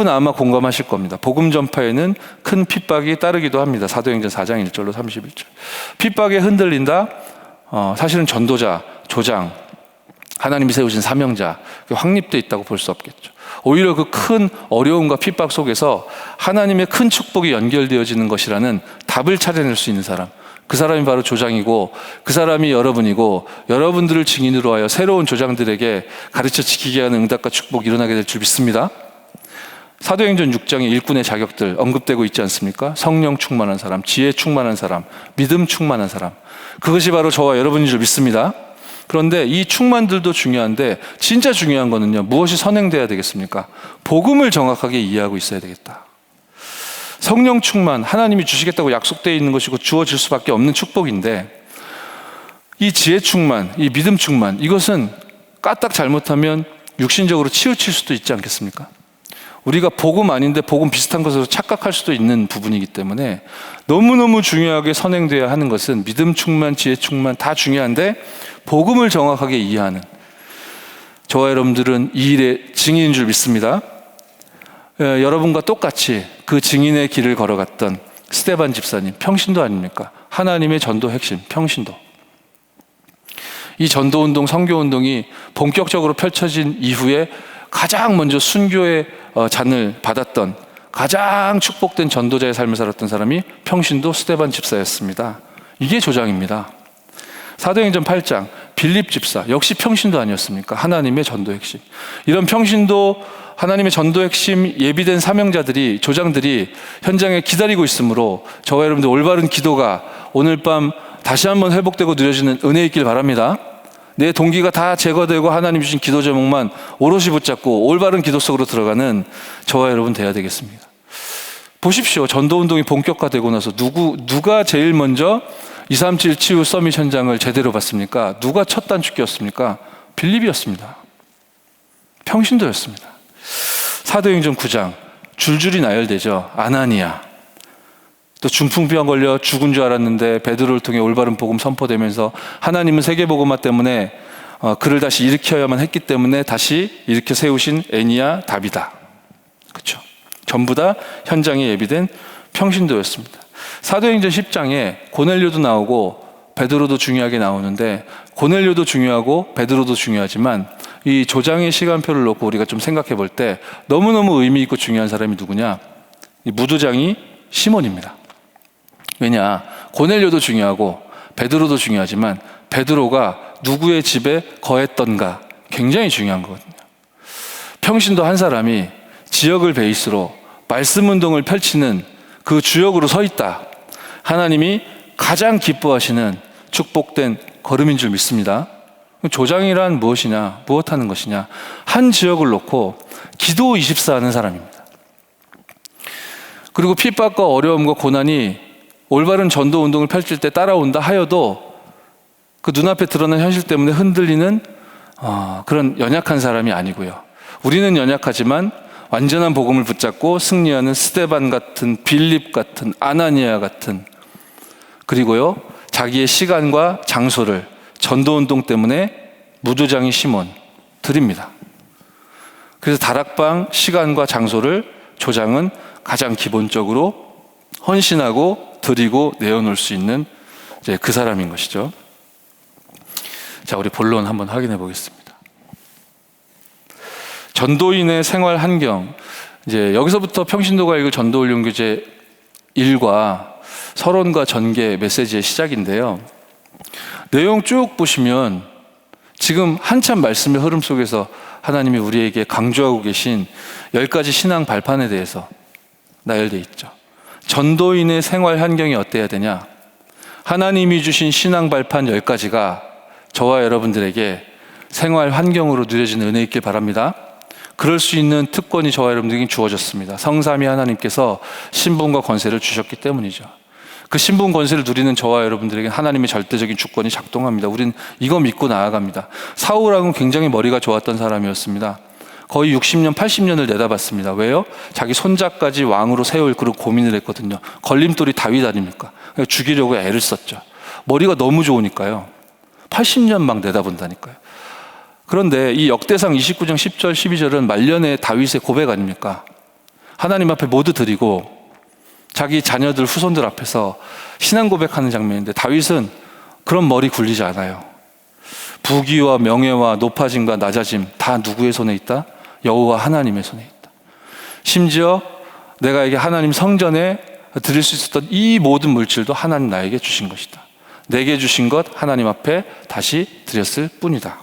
아마 공감하실 겁니다. 복음 전파에는 큰 핍박이 따르기도 합니다. 사도행전 4장 1절로 31절. 핍박에 흔들린다? 사실은 전도자, 조장, 하나님이 세우신 사명자, 확립되어 있다고 볼 수 없겠죠. 오히려 그 큰 어려움과 핍박 속에서 하나님의 큰 축복이 연결되어지는 것이라는 답을 찾아낼 수 있는 사람, 그 사람이 바로 조장이고, 그 사람이 여러분이고, 여러분들을 증인으로 하여 새로운 조장들에게 가르쳐 지키게 하는 응답과 축복이 일어나게 될 줄 믿습니다. 사도행전 6장에 일꾼의 자격들 언급되고 있지 않습니까? 성령 충만한 사람, 지혜 충만한 사람, 믿음 충만한 사람, 그것이 바로 저와 여러분인 줄 믿습니다. 그런데 이 충만들도 중요한데 진짜 중요한 거는요, 무엇이 선행돼야 되겠습니까? 복음을 정확하게 이해하고 있어야 되겠다. 성령 충만, 하나님이 주시겠다고 약속되어 있는 것이고 주어질 수밖에 없는 축복인데, 이 지혜 충만, 이 믿음 충만, 이것은 까딱 잘못하면 육신적으로 치우칠 수도 있지 않겠습니까? 우리가 복음 아닌데 복음 비슷한 것으로 착각할 수도 있는 부분이기 때문에 너무너무 중요하게 선행되어야 하는 것은 믿음 충만, 지혜 충만 다 중요한데 복음을 정확하게 이해하는 저와 여러분들은 이 일의 증인인 줄 믿습니다. 여러분과 똑같이 그 증인의 길을 걸어갔던 스데반 집사님, 평신도 아닙니까? 하나님의 전도 핵심, 평신도. 이 전도운동, 선교운동이 본격적으로 펼쳐진 이후에 가장 먼저 순교의 잔을 받았던, 가장 축복된 전도자의 삶을 살았던 사람이 평신도 스데반 집사였습니다. 이게 조장입니다. 사도행전 8장 빌립 집사, 역시 평신도 아니었습니까? 하나님의 전도 핵심. 이런 평신도, 하나님의 전도 핵심 예비된 사명자들이, 조장들이 현장에 기다리고 있으므로 저와 여러분들 올바른 기도가 오늘 밤 다시 한번 회복되고 누려지는 은혜 있길 바랍니다. 내 동기가 다 제거되고 하나님 주신 기도 제목만 오롯이 붙잡고 올바른 기도 속으로 들어가는 저와 여러분 돼야 되겠습니다. 보십시오. 전도운동이 본격화되고 나서 누가 제일 먼저 237 치유 서밋 현장을 제대로 봤습니까? 누가 첫 단축기였습니까? 빌립이었습니다. 평신도였습니다. 사도행전 9장 줄줄이 나열되죠. 아나니아, 또 중풍병 걸려 죽은 줄 알았는데 베드로를 통해 올바른 복음 선포되면서 하나님은 세계복음화 때문에 그를 다시 일으켜야만 했기 때문에 다시 일으켜 세우신 애니야, 다비다. 그렇죠? 전부 다 현장에 예비된 평신도였습니다. 사도행전 10장에 고넬료도 나오고 베드로도 중요하게 나오는데, 고넬료도 중요하고 베드로도 중요하지만 이 조장의 시간표를 놓고 우리가 좀 생각해 볼 때 너무너무 의미 있고 중요한 사람이 누구냐? 이 무두장이 시몬입니다. 왜냐? 고넬료도 중요하고 베드로도 중요하지만 베드로가 누구의 집에 거했던가 굉장히 중요한 거거든요. 평신도 한 사람이 지역을 베이스로 말씀 운동을 펼치는 그 주역으로 서 있다. 하나님이 가장 기뻐하시는 축복된 걸음인 줄 믿습니다. 조장이란 무엇이냐? 무엇하는 것이냐? 한 지역을 놓고 기도 24 하는 사람입니다. 그리고 핍박과 어려움과 고난이 올바른 전도 운동을 펼칠 때 따라온다 하여도 그 눈앞에 드러난 현실 때문에 흔들리는 그런 연약한 사람이 아니고요. 우리는 연약하지만 완전한 복음을 붙잡고 승리하는 스데반 같은, 빌립 같은, 아나니아 같은, 그리고요 자기의 시간과 장소를 전도운동 때문에 무두장이 시몬 드립니다. 그래서 다락방 시간과 장소를 조장은 가장 기본적으로 헌신하고 드리고 내어놓을 수 있는 이제 그 사람인 것이죠. 자, 우리 본론 한번 확인해 보겠습니다. 전도인의 생활 환경. 이제 여기서부터 평신도가 읽을 전도훈련교재 1과 서론과 전개 메시지의 시작인데요. 내용 쭉 보시면 지금 한참 말씀의 흐름 속에서 하나님이 우리에게 강조하고 계신 10가지 신앙 발판에 대해서 나열되어 있죠. 전도인의 생활 환경이 어때야 되냐? 하나님이 주신 신앙 발판 10가지가 저와 여러분들에게 생활 환경으로 누려지는 은혜 있길 바랍니다. 그럴 수 있는 특권이 저와 여러분들에게 주어졌습니다. 성삼위 하나님께서 신분과 권세를 주셨기 때문이죠. 그 신분 권세를 누리는 저와 여러분들에게 하나님의 절대적인 주권이 작동합니다. 우린 이거 믿고 나아갑니다. 사울왕은 굉장히 머리가 좋았던 사람이었습니다. 거의 60년, 80년을 내다봤습니다. 왜요? 자기 손자까지 왕으로 세울 그런 고민을 했거든요. 걸림돌이 다윗 아닙니까? 죽이려고 애를 썼죠. 머리가 너무 좋으니까요. 80년 막 내다본다니까요. 그런데 이 역대상 29장 10절 12절은 말년의 다윗의 고백 아닙니까? 하나님 앞에 모두 드리고 자기 자녀들 후손들 앞에서 신앙 고백하는 장면인데, 다윗은 그런 머리 굴리지 않아요. 부귀와 명예와 높아짐과 낮아짐 다 누구의 손에 있다? 여호와 하나님의 손에 있다. 심지어 내가 이게 하나님 성전에 드릴 수 있었던 이 모든 물질도 하나님 나에게 주신 것이다. 내게 주신 것 하나님 앞에 다시 드렸을 뿐이다.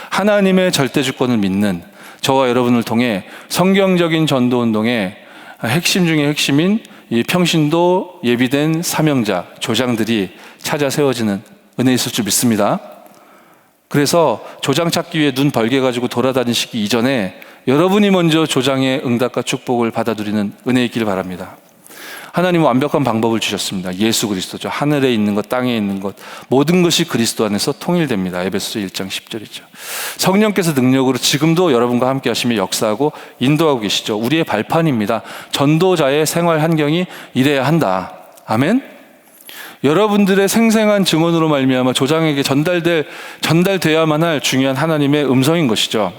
하나님의 절대 주권을 믿는 저와 여러분을 통해 성경적인 전도운동의 핵심 중의 핵심인 이 평신도 예비된 사명자, 조장들이 찾아 세워지는 은혜 있을 줄 믿습니다. 그래서 조장 찾기 위해 눈 벌게 가지고 돌아다니시기 이전에 여러분이 먼저 조장의 응답과 축복을 받아 누리는 은혜 있기를 바랍니다. 하나님은 완벽한 방법을 주셨습니다. 예수 그리스도죠. 하늘에 있는 것, 땅에 있는 것, 모든 것이 그리스도 안에서 통일됩니다. 에베소서 1장 10절이죠. 성령께서 능력으로 지금도 여러분과 함께 하시며 역사하고 인도하고 계시죠. 우리의 발판입니다. 전도자의 생활 환경이 이래야 한다. 아멘? 여러분들의 생생한 증언으로 말미암아 조장에게 전달돼야만 할 중요한 하나님의 음성인 것이죠.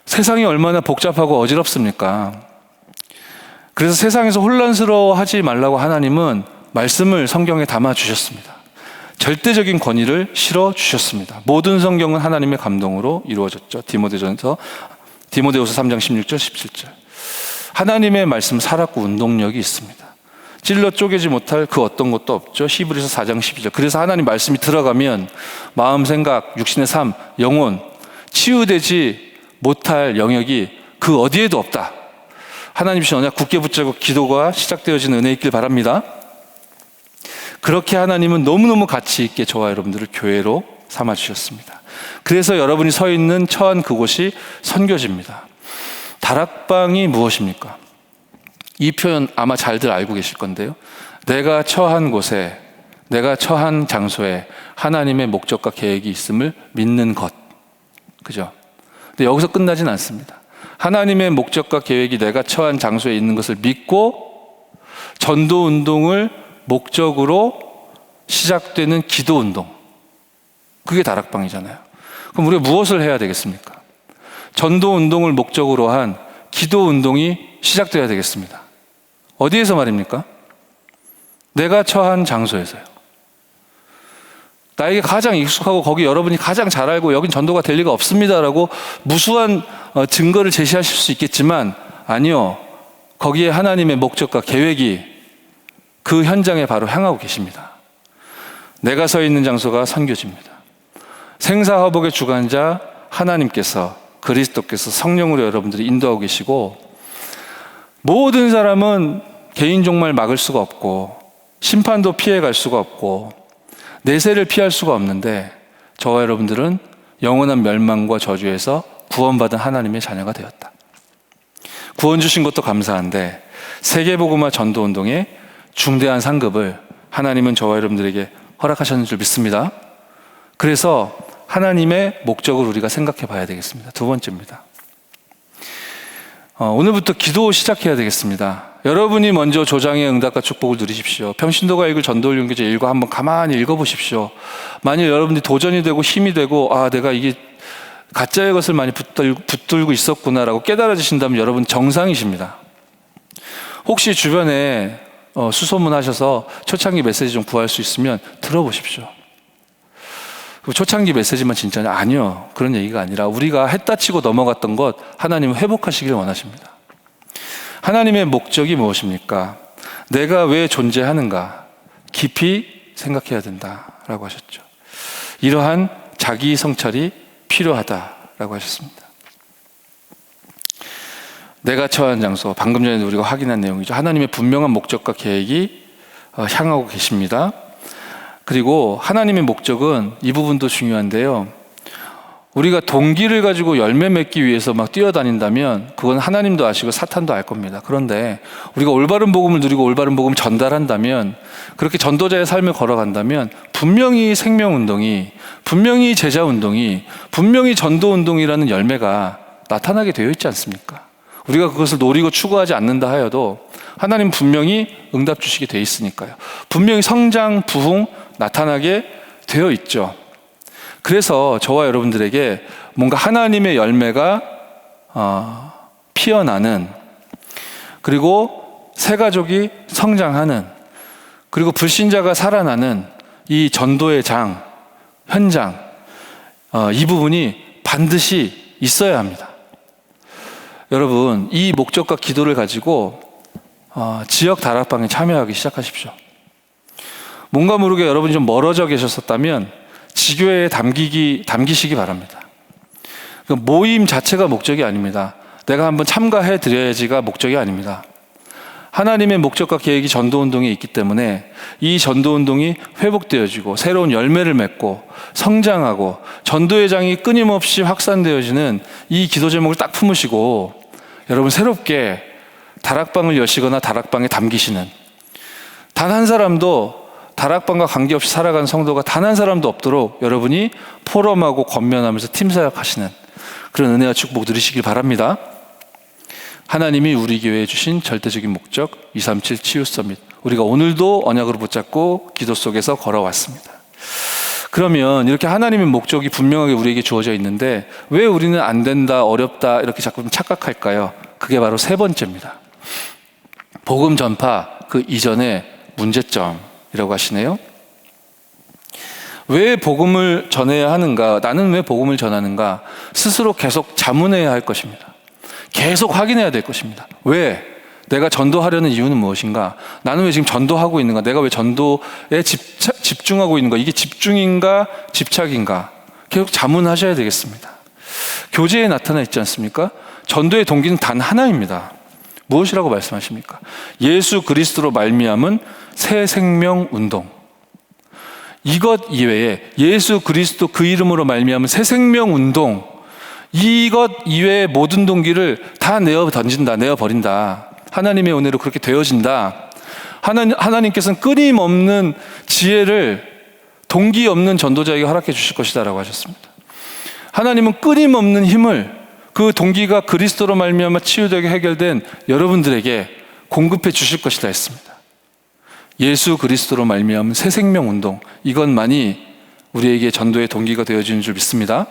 세상이 얼마나 복잡하고 어지럽습니까? 그래서 세상에서 혼란스러워하지 말라고 하나님은 말씀을 성경에 담아 주셨습니다. 절대적인 권위를 실어 주셨습니다. 모든 성경은 하나님의 감동으로 이루어졌죠. 디모데후서 3장 16절 17절. 하나님의 말씀 살았고 운동력이 있습니다. 찔러 쪼개지 못할 그 어떤 것도 없죠. 히브리서 4장 12절. 그래서 하나님 말씀이 들어가면 마음, 생각, 육신의 삶, 영혼 치유되지 못할 영역이 그 어디에도 없다. 하나님 주신 언약 굳게 붙잡고 기도가 시작되어지는 은혜 있길 바랍니다. 그렇게 하나님은 너무너무 가치 있게 저와 여러분들을 교회로 삼아주셨습니다. 그래서 여러분이 서 있는 처한 그곳이 선교지입니다. 다락방이 무엇입니까? 이 표현 아마 잘들 알고 계실 건데요. 내가 처한 곳에, 내가 처한 장소에 하나님의 목적과 계획이 있음을 믿는 것. 그죠? 근데 여기서 끝나진 않습니다. 하나님의 목적과 계획이 내가 처한 장소에 있는 것을 믿고 전도 운동을 목적으로 시작되는 기도 운동. 그게 다락방이잖아요. 그럼 우리가 무엇을 해야 되겠습니까? 전도 운동을 목적으로 한 기도 운동이 시작돼야 되겠습니다. 어디에서 말입니까? 내가 처한 장소에서요. 나에게 가장 익숙하고 거기 여러분이 가장 잘 알고 여긴 전도가 될 리가 없습니다라고 무수한 증거를 제시하실 수 있겠지만, 아니요. 거기에 하나님의 목적과 계획이 그 현장에 바로 향하고 계십니다. 내가 서 있는 장소가 선교지입니다. 생사화복의 주관자 하나님께서, 그리스도께서 성령으로 여러분들이 인도하고 계시고, 모든 사람은 개인 종말 막을 수가 없고 심판도 피해갈 수가 없고 내세를 피할 수가 없는데, 저와 여러분들은 영원한 멸망과 저주에서 구원받은 하나님의 자녀가 되었다. 구원 주신 것도 감사한데 세계복음화 전도운동의 중대한 상급을 하나님은 저와 여러분들에게 허락하셨는 줄 믿습니다. 그래서 하나님의 목적을 우리가 생각해 봐야 되겠습니다. 두 번째입니다. 오늘부터 기도 시작해야 되겠습니다. 여러분이 먼저 조장의 응답과 축복을 누리십시오. 평신도가 읽을 전도훈련교재 1과 한번 가만히 읽어보십시오. 만일 여러분들이 도전이 되고 힘이 되고 내가 이게 가짜의 것을 많이 붙들고 있었구나라고 깨달아지신다면 여러분 정상이십니다. 혹시 주변에 수소문하셔서 초창기 메시지 좀 구할 수 있으면 들어보십시오. 초창기 메시지만 진짜냐? 아니요. 그런 얘기가 아니라 우리가 했다 치고 넘어갔던 것 하나님은 회복하시기를 원하십니다. 하나님의 목적이 무엇입니까? 내가 왜 존재하는가? 깊이 생각해야 된다라고 하셨죠. 이러한 자기 성찰이 필요하다라고 하셨습니다. 내가 처한 장소, 방금 전에 우리가 확인한 내용이죠. 하나님의 분명한 목적과 계획이 향하고 계십니다. 그리고 하나님의 목적은 이 부분도 중요한데요. 우리가 동기를 가지고 열매 맺기 위해서 막 뛰어다닌다면 그건 하나님도 아시고 사탄도 알 겁니다. 그런데 우리가 올바른 복음을 누리고 올바른 복음을 전달한다면, 그렇게 전도자의 삶을 걸어간다면 분명히 생명운동이, 분명히 제자운동이, 분명히 전도운동이라는 열매가 나타나게 되어 있지 않습니까? 우리가 그것을 노리고 추구하지 않는다 하여도 하나님 분명히 응답 주시게 되어 있으니까요. 분명히 성장, 부흥 나타나게 되어 있죠. 그래서 저와 여러분들에게 뭔가 하나님의 열매가 피어나는, 그리고 새 가족이 성장하는, 그리고 불신자가 살아나는 이 전도의 장, 현장, 이 부분이 반드시 있어야 합니다. 여러분, 이 목적과 기도를 가지고 지역 다락방에 참여하기 시작하십시오. 뭔가 모르게 여러분이 좀 멀어져 계셨었다면 지교회에 담기시기 바랍니다. 모임 자체가 목적이 아닙니다. 내가 한번 참가해 드려야지가 목적이 아닙니다. 하나님의 목적과 계획이 전도운동에 있기 때문에 이 전도운동이 회복되어지고 새로운 열매를 맺고 성장하고 전도의 장이 끊임없이 확산되어지는 이 기도 제목을 딱 품으시고 여러분 새롭게 다락방을 여시거나 다락방에 담기시는, 단 한 사람도 다락방과 관계없이 살아가는 성도가 단 한 사람도 없도록 여러분이 포럼하고 권면하면서 팀사역하시는 그런 은혜와 축복 누리시길 바랍니다. 하나님이 우리 교회에 주신 절대적인 목적 237 치유 서밋, 우리가 오늘도 언약으로 붙잡고 기도 속에서 걸어왔습니다. 그러면 이렇게 하나님의 목적이 분명하게 우리에게 주어져 있는데 왜 우리는 안 된다, 어렵다 이렇게 자꾸 착각할까요? 그게 바로 세 번째입니다. 복음 전파 그 이전의 문제점이라고 하시네요. 왜 복음을 전해야 하는가? 나는 왜 복음을 전하는가? 스스로 계속 자문해야 할 것입니다. 계속 확인해야 될 것입니다. 왜? 내가 전도하려는 이유는 무엇인가? 나는 왜 지금 전도하고 있는가? 내가 왜 전도에 집중하고 있는가? 이게 집중인가? 집착인가? 계속 자문하셔야 되겠습니다. 교제에 나타나 있지 않습니까? 전도의 동기는 단 하나입니다. 무엇이라고 말씀하십니까? 예수 그리스도로 말미암은 새 생명 운동. 이것 이외에 예수 그리스도 그 이름으로 말미암은 새 생명 운동, 이것 이외의 모든 동기를 다 내어 던진다, 내어 버린다. 하나님의 은혜로 그렇게 되어진다. 하나님께서는 끊임없는 지혜를 동기 없는 전도자에게 허락해 주실 것이다라고 하셨습니다. 하나님은 끊임없는 힘을 그 동기가 그리스도로 말미암아 치유되게 해결된 여러분들에게 공급해 주실 것이다 했습니다. 예수 그리스도로 말미암은 새 생명 운동, 이것만이 우리에게 전도의 동기가 되어지는 줄 믿습니다.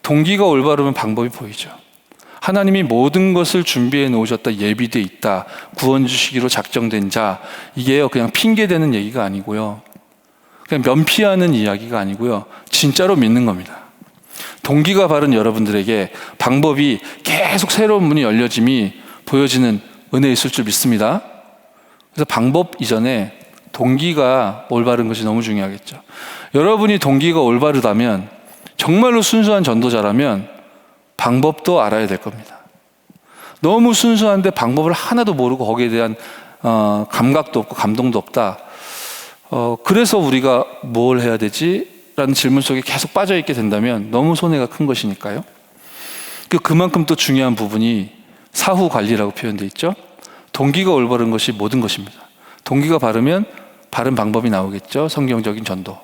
동기가 올바르면 방법이 보이죠. 하나님이 모든 것을 준비해 놓으셨다, 예비되어 있다, 구원 주시기로 작정된 자, 이게요 그냥 핑계대는 얘기가 아니고요, 그냥 면피하는 이야기가 아니고요, 진짜로 믿는 겁니다. 동기가 바른 여러분들에게 방법이 계속 새로운 문이 열려짐이 보여지는 은혜 있을 줄 믿습니다. 그래서 방법 이전에 동기가 올바른 것이 너무 중요하겠죠. 여러분이 동기가 올바르다면, 정말로 순수한 전도자라면 방법도 알아야 될 겁니다. 너무 순수한데 방법을 하나도 모르고 거기에 대한 감각도 없고 감동도 없다. 그래서 우리가 뭘 해야 되지? 라는 질문 속에 계속 빠져있게 된다면 너무 손해가 큰 것이니까요. 그만큼 또 중요한 부분이 사후 관리라고 표현되어 있죠. 동기가 올바른 것이 모든 것입니다. 동기가 바르면 바른 방법이 나오겠죠. 성경적인 전도.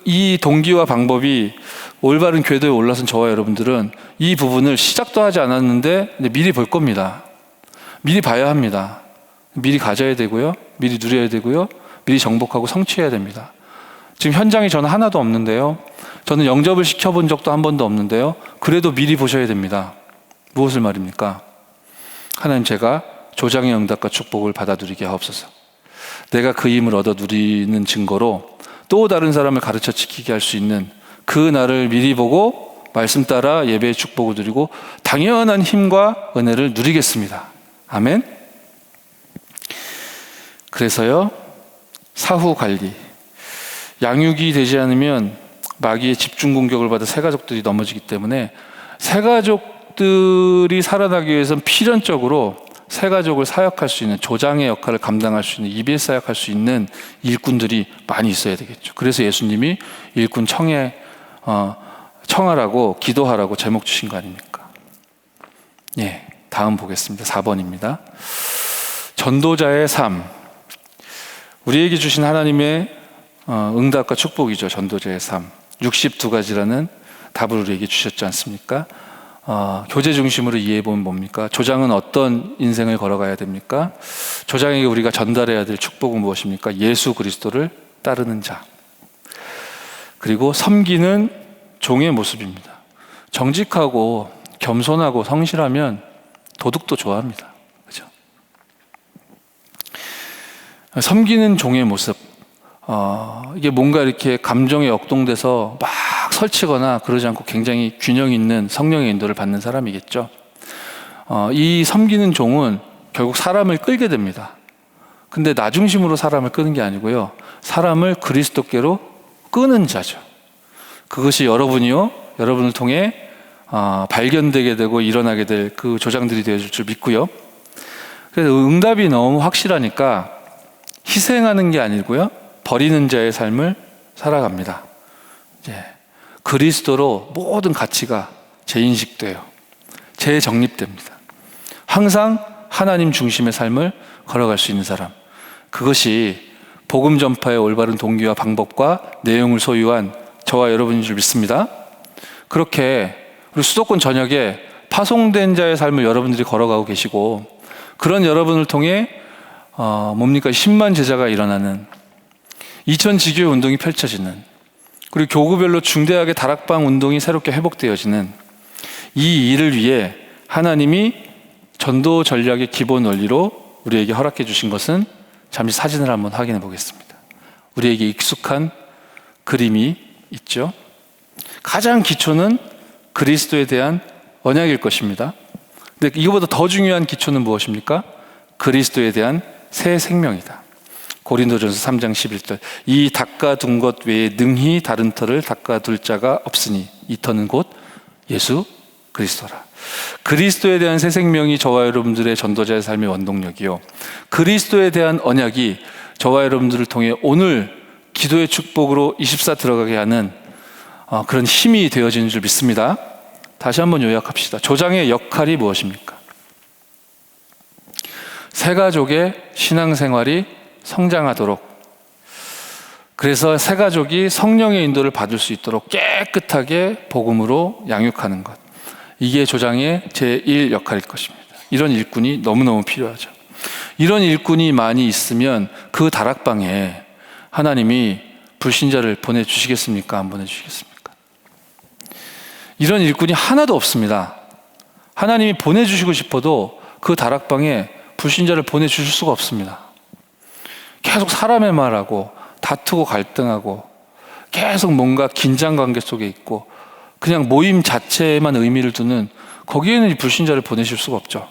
이 동기와 방법이 올바른 궤도에 올라선 저와 여러분들은 이 부분을 시작도 하지 않았는데 미리 볼 겁니다. 미리 봐야 합니다. 미리 가져야 되고요, 미리 누려야 되고요, 미리 정복하고 성취해야 됩니다. 지금 현장에 저는 하나도 없는데요, 저는 영접을 시켜본 적도 한 번도 없는데요, 그래도 미리 보셔야 됩니다. 무엇을 말입니까? 하나님, 제가 조장의 응답과 축복을 받아 누리게 하옵소서. 내가 그 힘을 얻어 누리는 증거로 또 다른 사람을 가르쳐 지키게 할 수 있는 그 날을 미리 보고 말씀 따라 예배의 축복을 누리고 당연한 힘과 은혜를 누리겠습니다. 아멘. 그래서요, 사후 관리. 양육이 되지 않으면 마귀의 집중 공격을 받아 새 가족들이 넘어지기 때문에 새 가족들이 살아나기 위해서는 필연적으로 새 가족을 사역할 수 있는, 조장의 역할을 감당할 수 있는, EBS 사역할 수 있는 일꾼들이 많이 있어야 되겠죠. 그래서 예수님이 일꾼 청하라고, 기도하라고 제목 주신 거 아닙니까? 예, 다음 보겠습니다. 4번입니다. 전도자의 삶. 우리에게 주신 하나님의 응답과 축복이죠. 전도자의 삶. 62가지라는 답을 우리에게 주셨지 않습니까? 교제 중심으로 이해해보면 뭡니까? 조장은 어떤 인생을 걸어가야 됩니까? 조장에게 우리가 전달해야 될 축복은 무엇입니까? 예수 그리스도를 따르는 자. 그리고 섬기는 종의 모습입니다. 정직하고 겸손하고 성실하면 도둑도 좋아합니다. 그죠? 섬기는 종의 모습. 이게 뭔가 이렇게 감정에 역동돼서 막 설치거나 그러지 않고 굉장히 균형 있는 성령의 인도를 받는 사람이겠죠. 이 섬기는 종은 결국 사람을 끌게 됩니다. 근데 나 중심으로 사람을 끄는 게 아니고요, 사람을 그리스도께로 끄는 자죠. 그것이 여러분을 통해 발견되게 되고 일어나게 될 그 조장들이 되어줄 줄 믿고요. 그래서 응답이 너무 확실하니까 희생하는 게 아니고요, 버리는 자의 삶을 살아갑니다. 이제 그리스도로 모든 가치가 재인식돼요. 재정립됩니다. 항상 하나님 중심의 삶을 걸어갈 수 있는 사람. 그것이 복음 전파의 올바른 동기와 방법과 내용을 소유한 저와 여러분인 줄 믿습니다. 그렇게 우리 수도권 전역에 파송된 자의 삶을 여러분들이 걸어가고 계시고, 그런 여러분을 통해 10만 제자가 일어나는 2000지교회 운동이 펼쳐지는, 그리고 교구별로 중대하게 다락방 운동이 새롭게 회복되어지는 이 일을 위해 하나님이 전도 전략의 기본 원리로 우리에게 허락해 주신 것은, 잠시 사진을 한번 확인해 보겠습니다. 우리에게 익숙한 그림이 있죠. 가장 기초는 그리스도에 대한 언약일 것입니다. 근데 이거보다 더 중요한 기초는 무엇입니까? 그리스도에 대한 새 생명이다. 고린도전서 3장 11절. 이 닦아둔 것 외에 능히 다른 터를 닦아둘 자가 없으니 이 터는 곧 예수 그리스도라. 그리스도에 대한 새 생명이 저와 여러분들의 전도자의 삶의 원동력이요, 그리스도에 대한 언약이 저와 여러분들을 통해 오늘 기도의 축복으로 24 들어가게 하는 그런 힘이 되어지는 줄 믿습니다. 다시 한번 요약합시다. 조장의 역할이 무엇입니까? 새 가족의 신앙생활이 성장하도록, 그래서 새 가족이 성령의 인도를 받을 수 있도록 깨끗하게 복음으로 양육하는 것. 이게 조장의 제1 역할일 것입니다. 이런 일꾼이 너무너무 필요하죠. 이런 일꾼이 많이 있으면 그 다락방에 하나님이 불신자를 보내주시겠습니까? 안 보내주시겠습니까? 이런 일꾼이 하나도 없습니다. 하나님이 보내주시고 싶어도 그 다락방에 불신자를 보내주실 수가 없습니다. 계속 사람의 말하고 다투고 갈등하고 계속 뭔가 긴장관계 속에 있고 그냥 모임 자체에만 의미를 두는, 거기에는 이 불신자를 보내실 수가 없죠.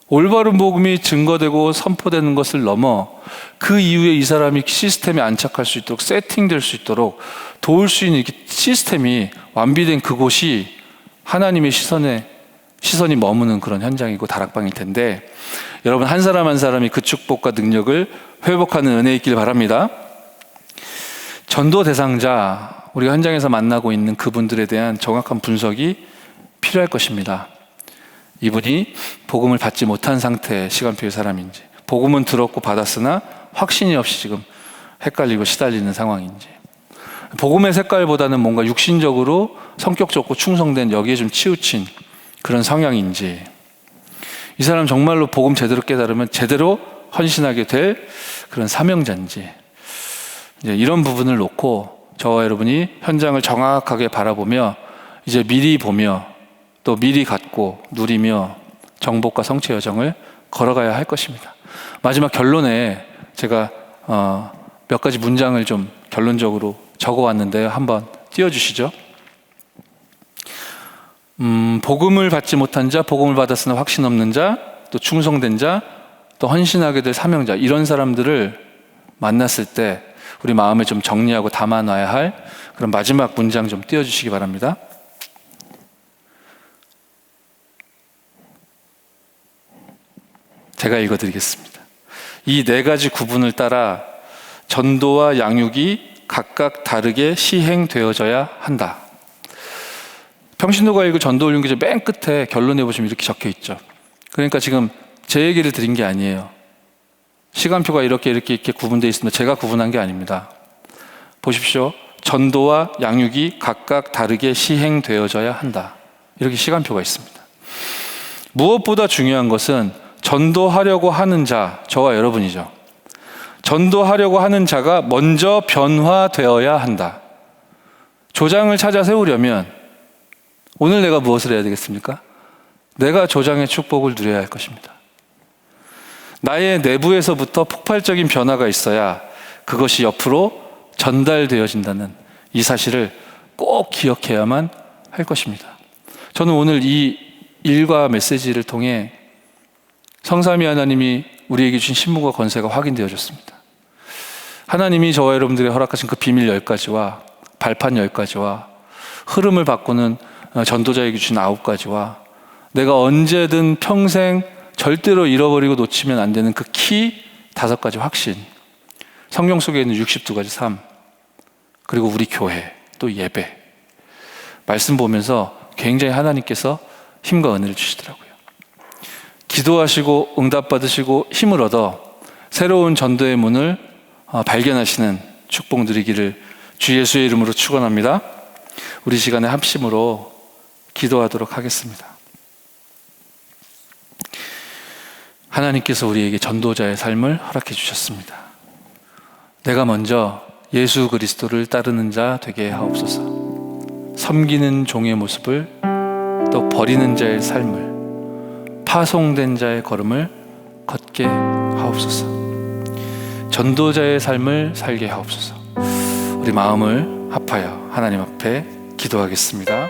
올바른 복음이 증거되고 선포되는 것을 넘어 그 이후에 이 사람이 시스템에 안착할 수 있도록, 세팅될 수 있도록 도울 수 있는 시스템이 완비된 그곳이 하나님의 시선이 머무는 그런 현장이고 다락방일 텐데, 여러분 한 사람 한 사람이 그 축복과 능력을 회복하는 은혜 있길 바랍니다. 전도 대상자, 우리가 현장에서 만나고 있는 그분들에 대한 정확한 분석이 필요할 것입니다. 이분이 복음을 받지 못한 상태의 시간표의 사람인지, 복음은 들었고 받았으나 확신이 없이 지금 헷갈리고 시달리는 상황인지, 복음의 색깔보다는 뭔가 육신적으로 성격 좋고 충성된, 여기에 좀 치우친 그런 성향인지, 이 사람 정말로 복음 제대로 깨달으면 제대로 헌신하게 될 그런 사명자인지, 이제 이런 부분을 놓고 저와 여러분이 현장을 정확하게 바라보며 이제 미리 보며 또 미리 갖고 누리며 정복과 성취 여정을 걸어가야 할 것입니다. 마지막 결론에 제가 몇 가지 문장을 좀 결론적으로 적어왔는데요. 한번 띄워주시죠. 복음을 받지 못한 자, 복음을 받았으나 확신 없는 자, 또 충성된 자, 또 헌신하게 될 사명자, 이런 사람들을 만났을 때 우리 마음에 좀 정리하고 담아놔야 할 그런 마지막 문장 좀 띄워주시기 바랍니다. 제가 읽어드리겠습니다. 이 네 가지 구분을 따라 전도와 양육이 각각 다르게 시행되어져야 한다. 평신도가 읽을 전도훈련기제 맨 끝에 결론에 보시면 이렇게 적혀 있죠. 그러니까 지금 제 얘기를 드린 게 아니에요. 시간표가 이렇게 구분되어 있습니다. 제가 구분한 게 아닙니다. 보십시오. 전도와 양육이 각각 다르게 시행되어져야 한다. 이렇게 시간표가 있습니다. 무엇보다 중요한 것은 전도하려고 하는 자, 저와 여러분이죠. 전도하려고 하는 자가 먼저 변화되어야 한다. 조장을 찾아 세우려면 오늘 내가 무엇을 해야 되겠습니까? 내가 조장의 축복을 누려야 할 것입니다. 나의 내부에서부터 폭발적인 변화가 있어야 그것이 옆으로 전달되어진다는 이 사실을 꼭 기억해야만 할 것입니다. 저는 오늘 이 일과 메시지를 통해 성삼위 하나님이 우리에게 주신 신분과 권세가 확인되어졌습니다. 하나님이 저와 여러분들에게 허락하신 그 비밀 10가지와 발판 10가지와 흐름을 바꾸는 전도자에게 주신 9가지와 내가 언제든 평생 절대로 잃어버리고 놓치면 안 되는 그 키 5가지 확신, 성경 속에 있는 62가지 삶, 그리고 우리 교회, 또 예배, 말씀 보면서 굉장히 하나님께서 힘과 은혜를 주시더라고요. 기도하시고 응답받으시고 힘을 얻어 새로운 전도의 문을 발견하시는 축복 누리기를 주 예수의 이름으로 축원합니다. 우리 시간에 합심으로 기도하도록 하겠습니다. 하나님께서 우리에게 전도자의 삶을 허락해 주셨습니다. 내가 먼저 예수 그리스도를 따르는 자 되게 하옵소서. 섬기는 종의 모습을, 또 버리는 자의 삶을, 파송된 자의 걸음을 걷게 하옵소서. 전도자의 삶을 살게 하옵소서. 우리 마음을 합하여 하나님 앞에 기도하겠습니다.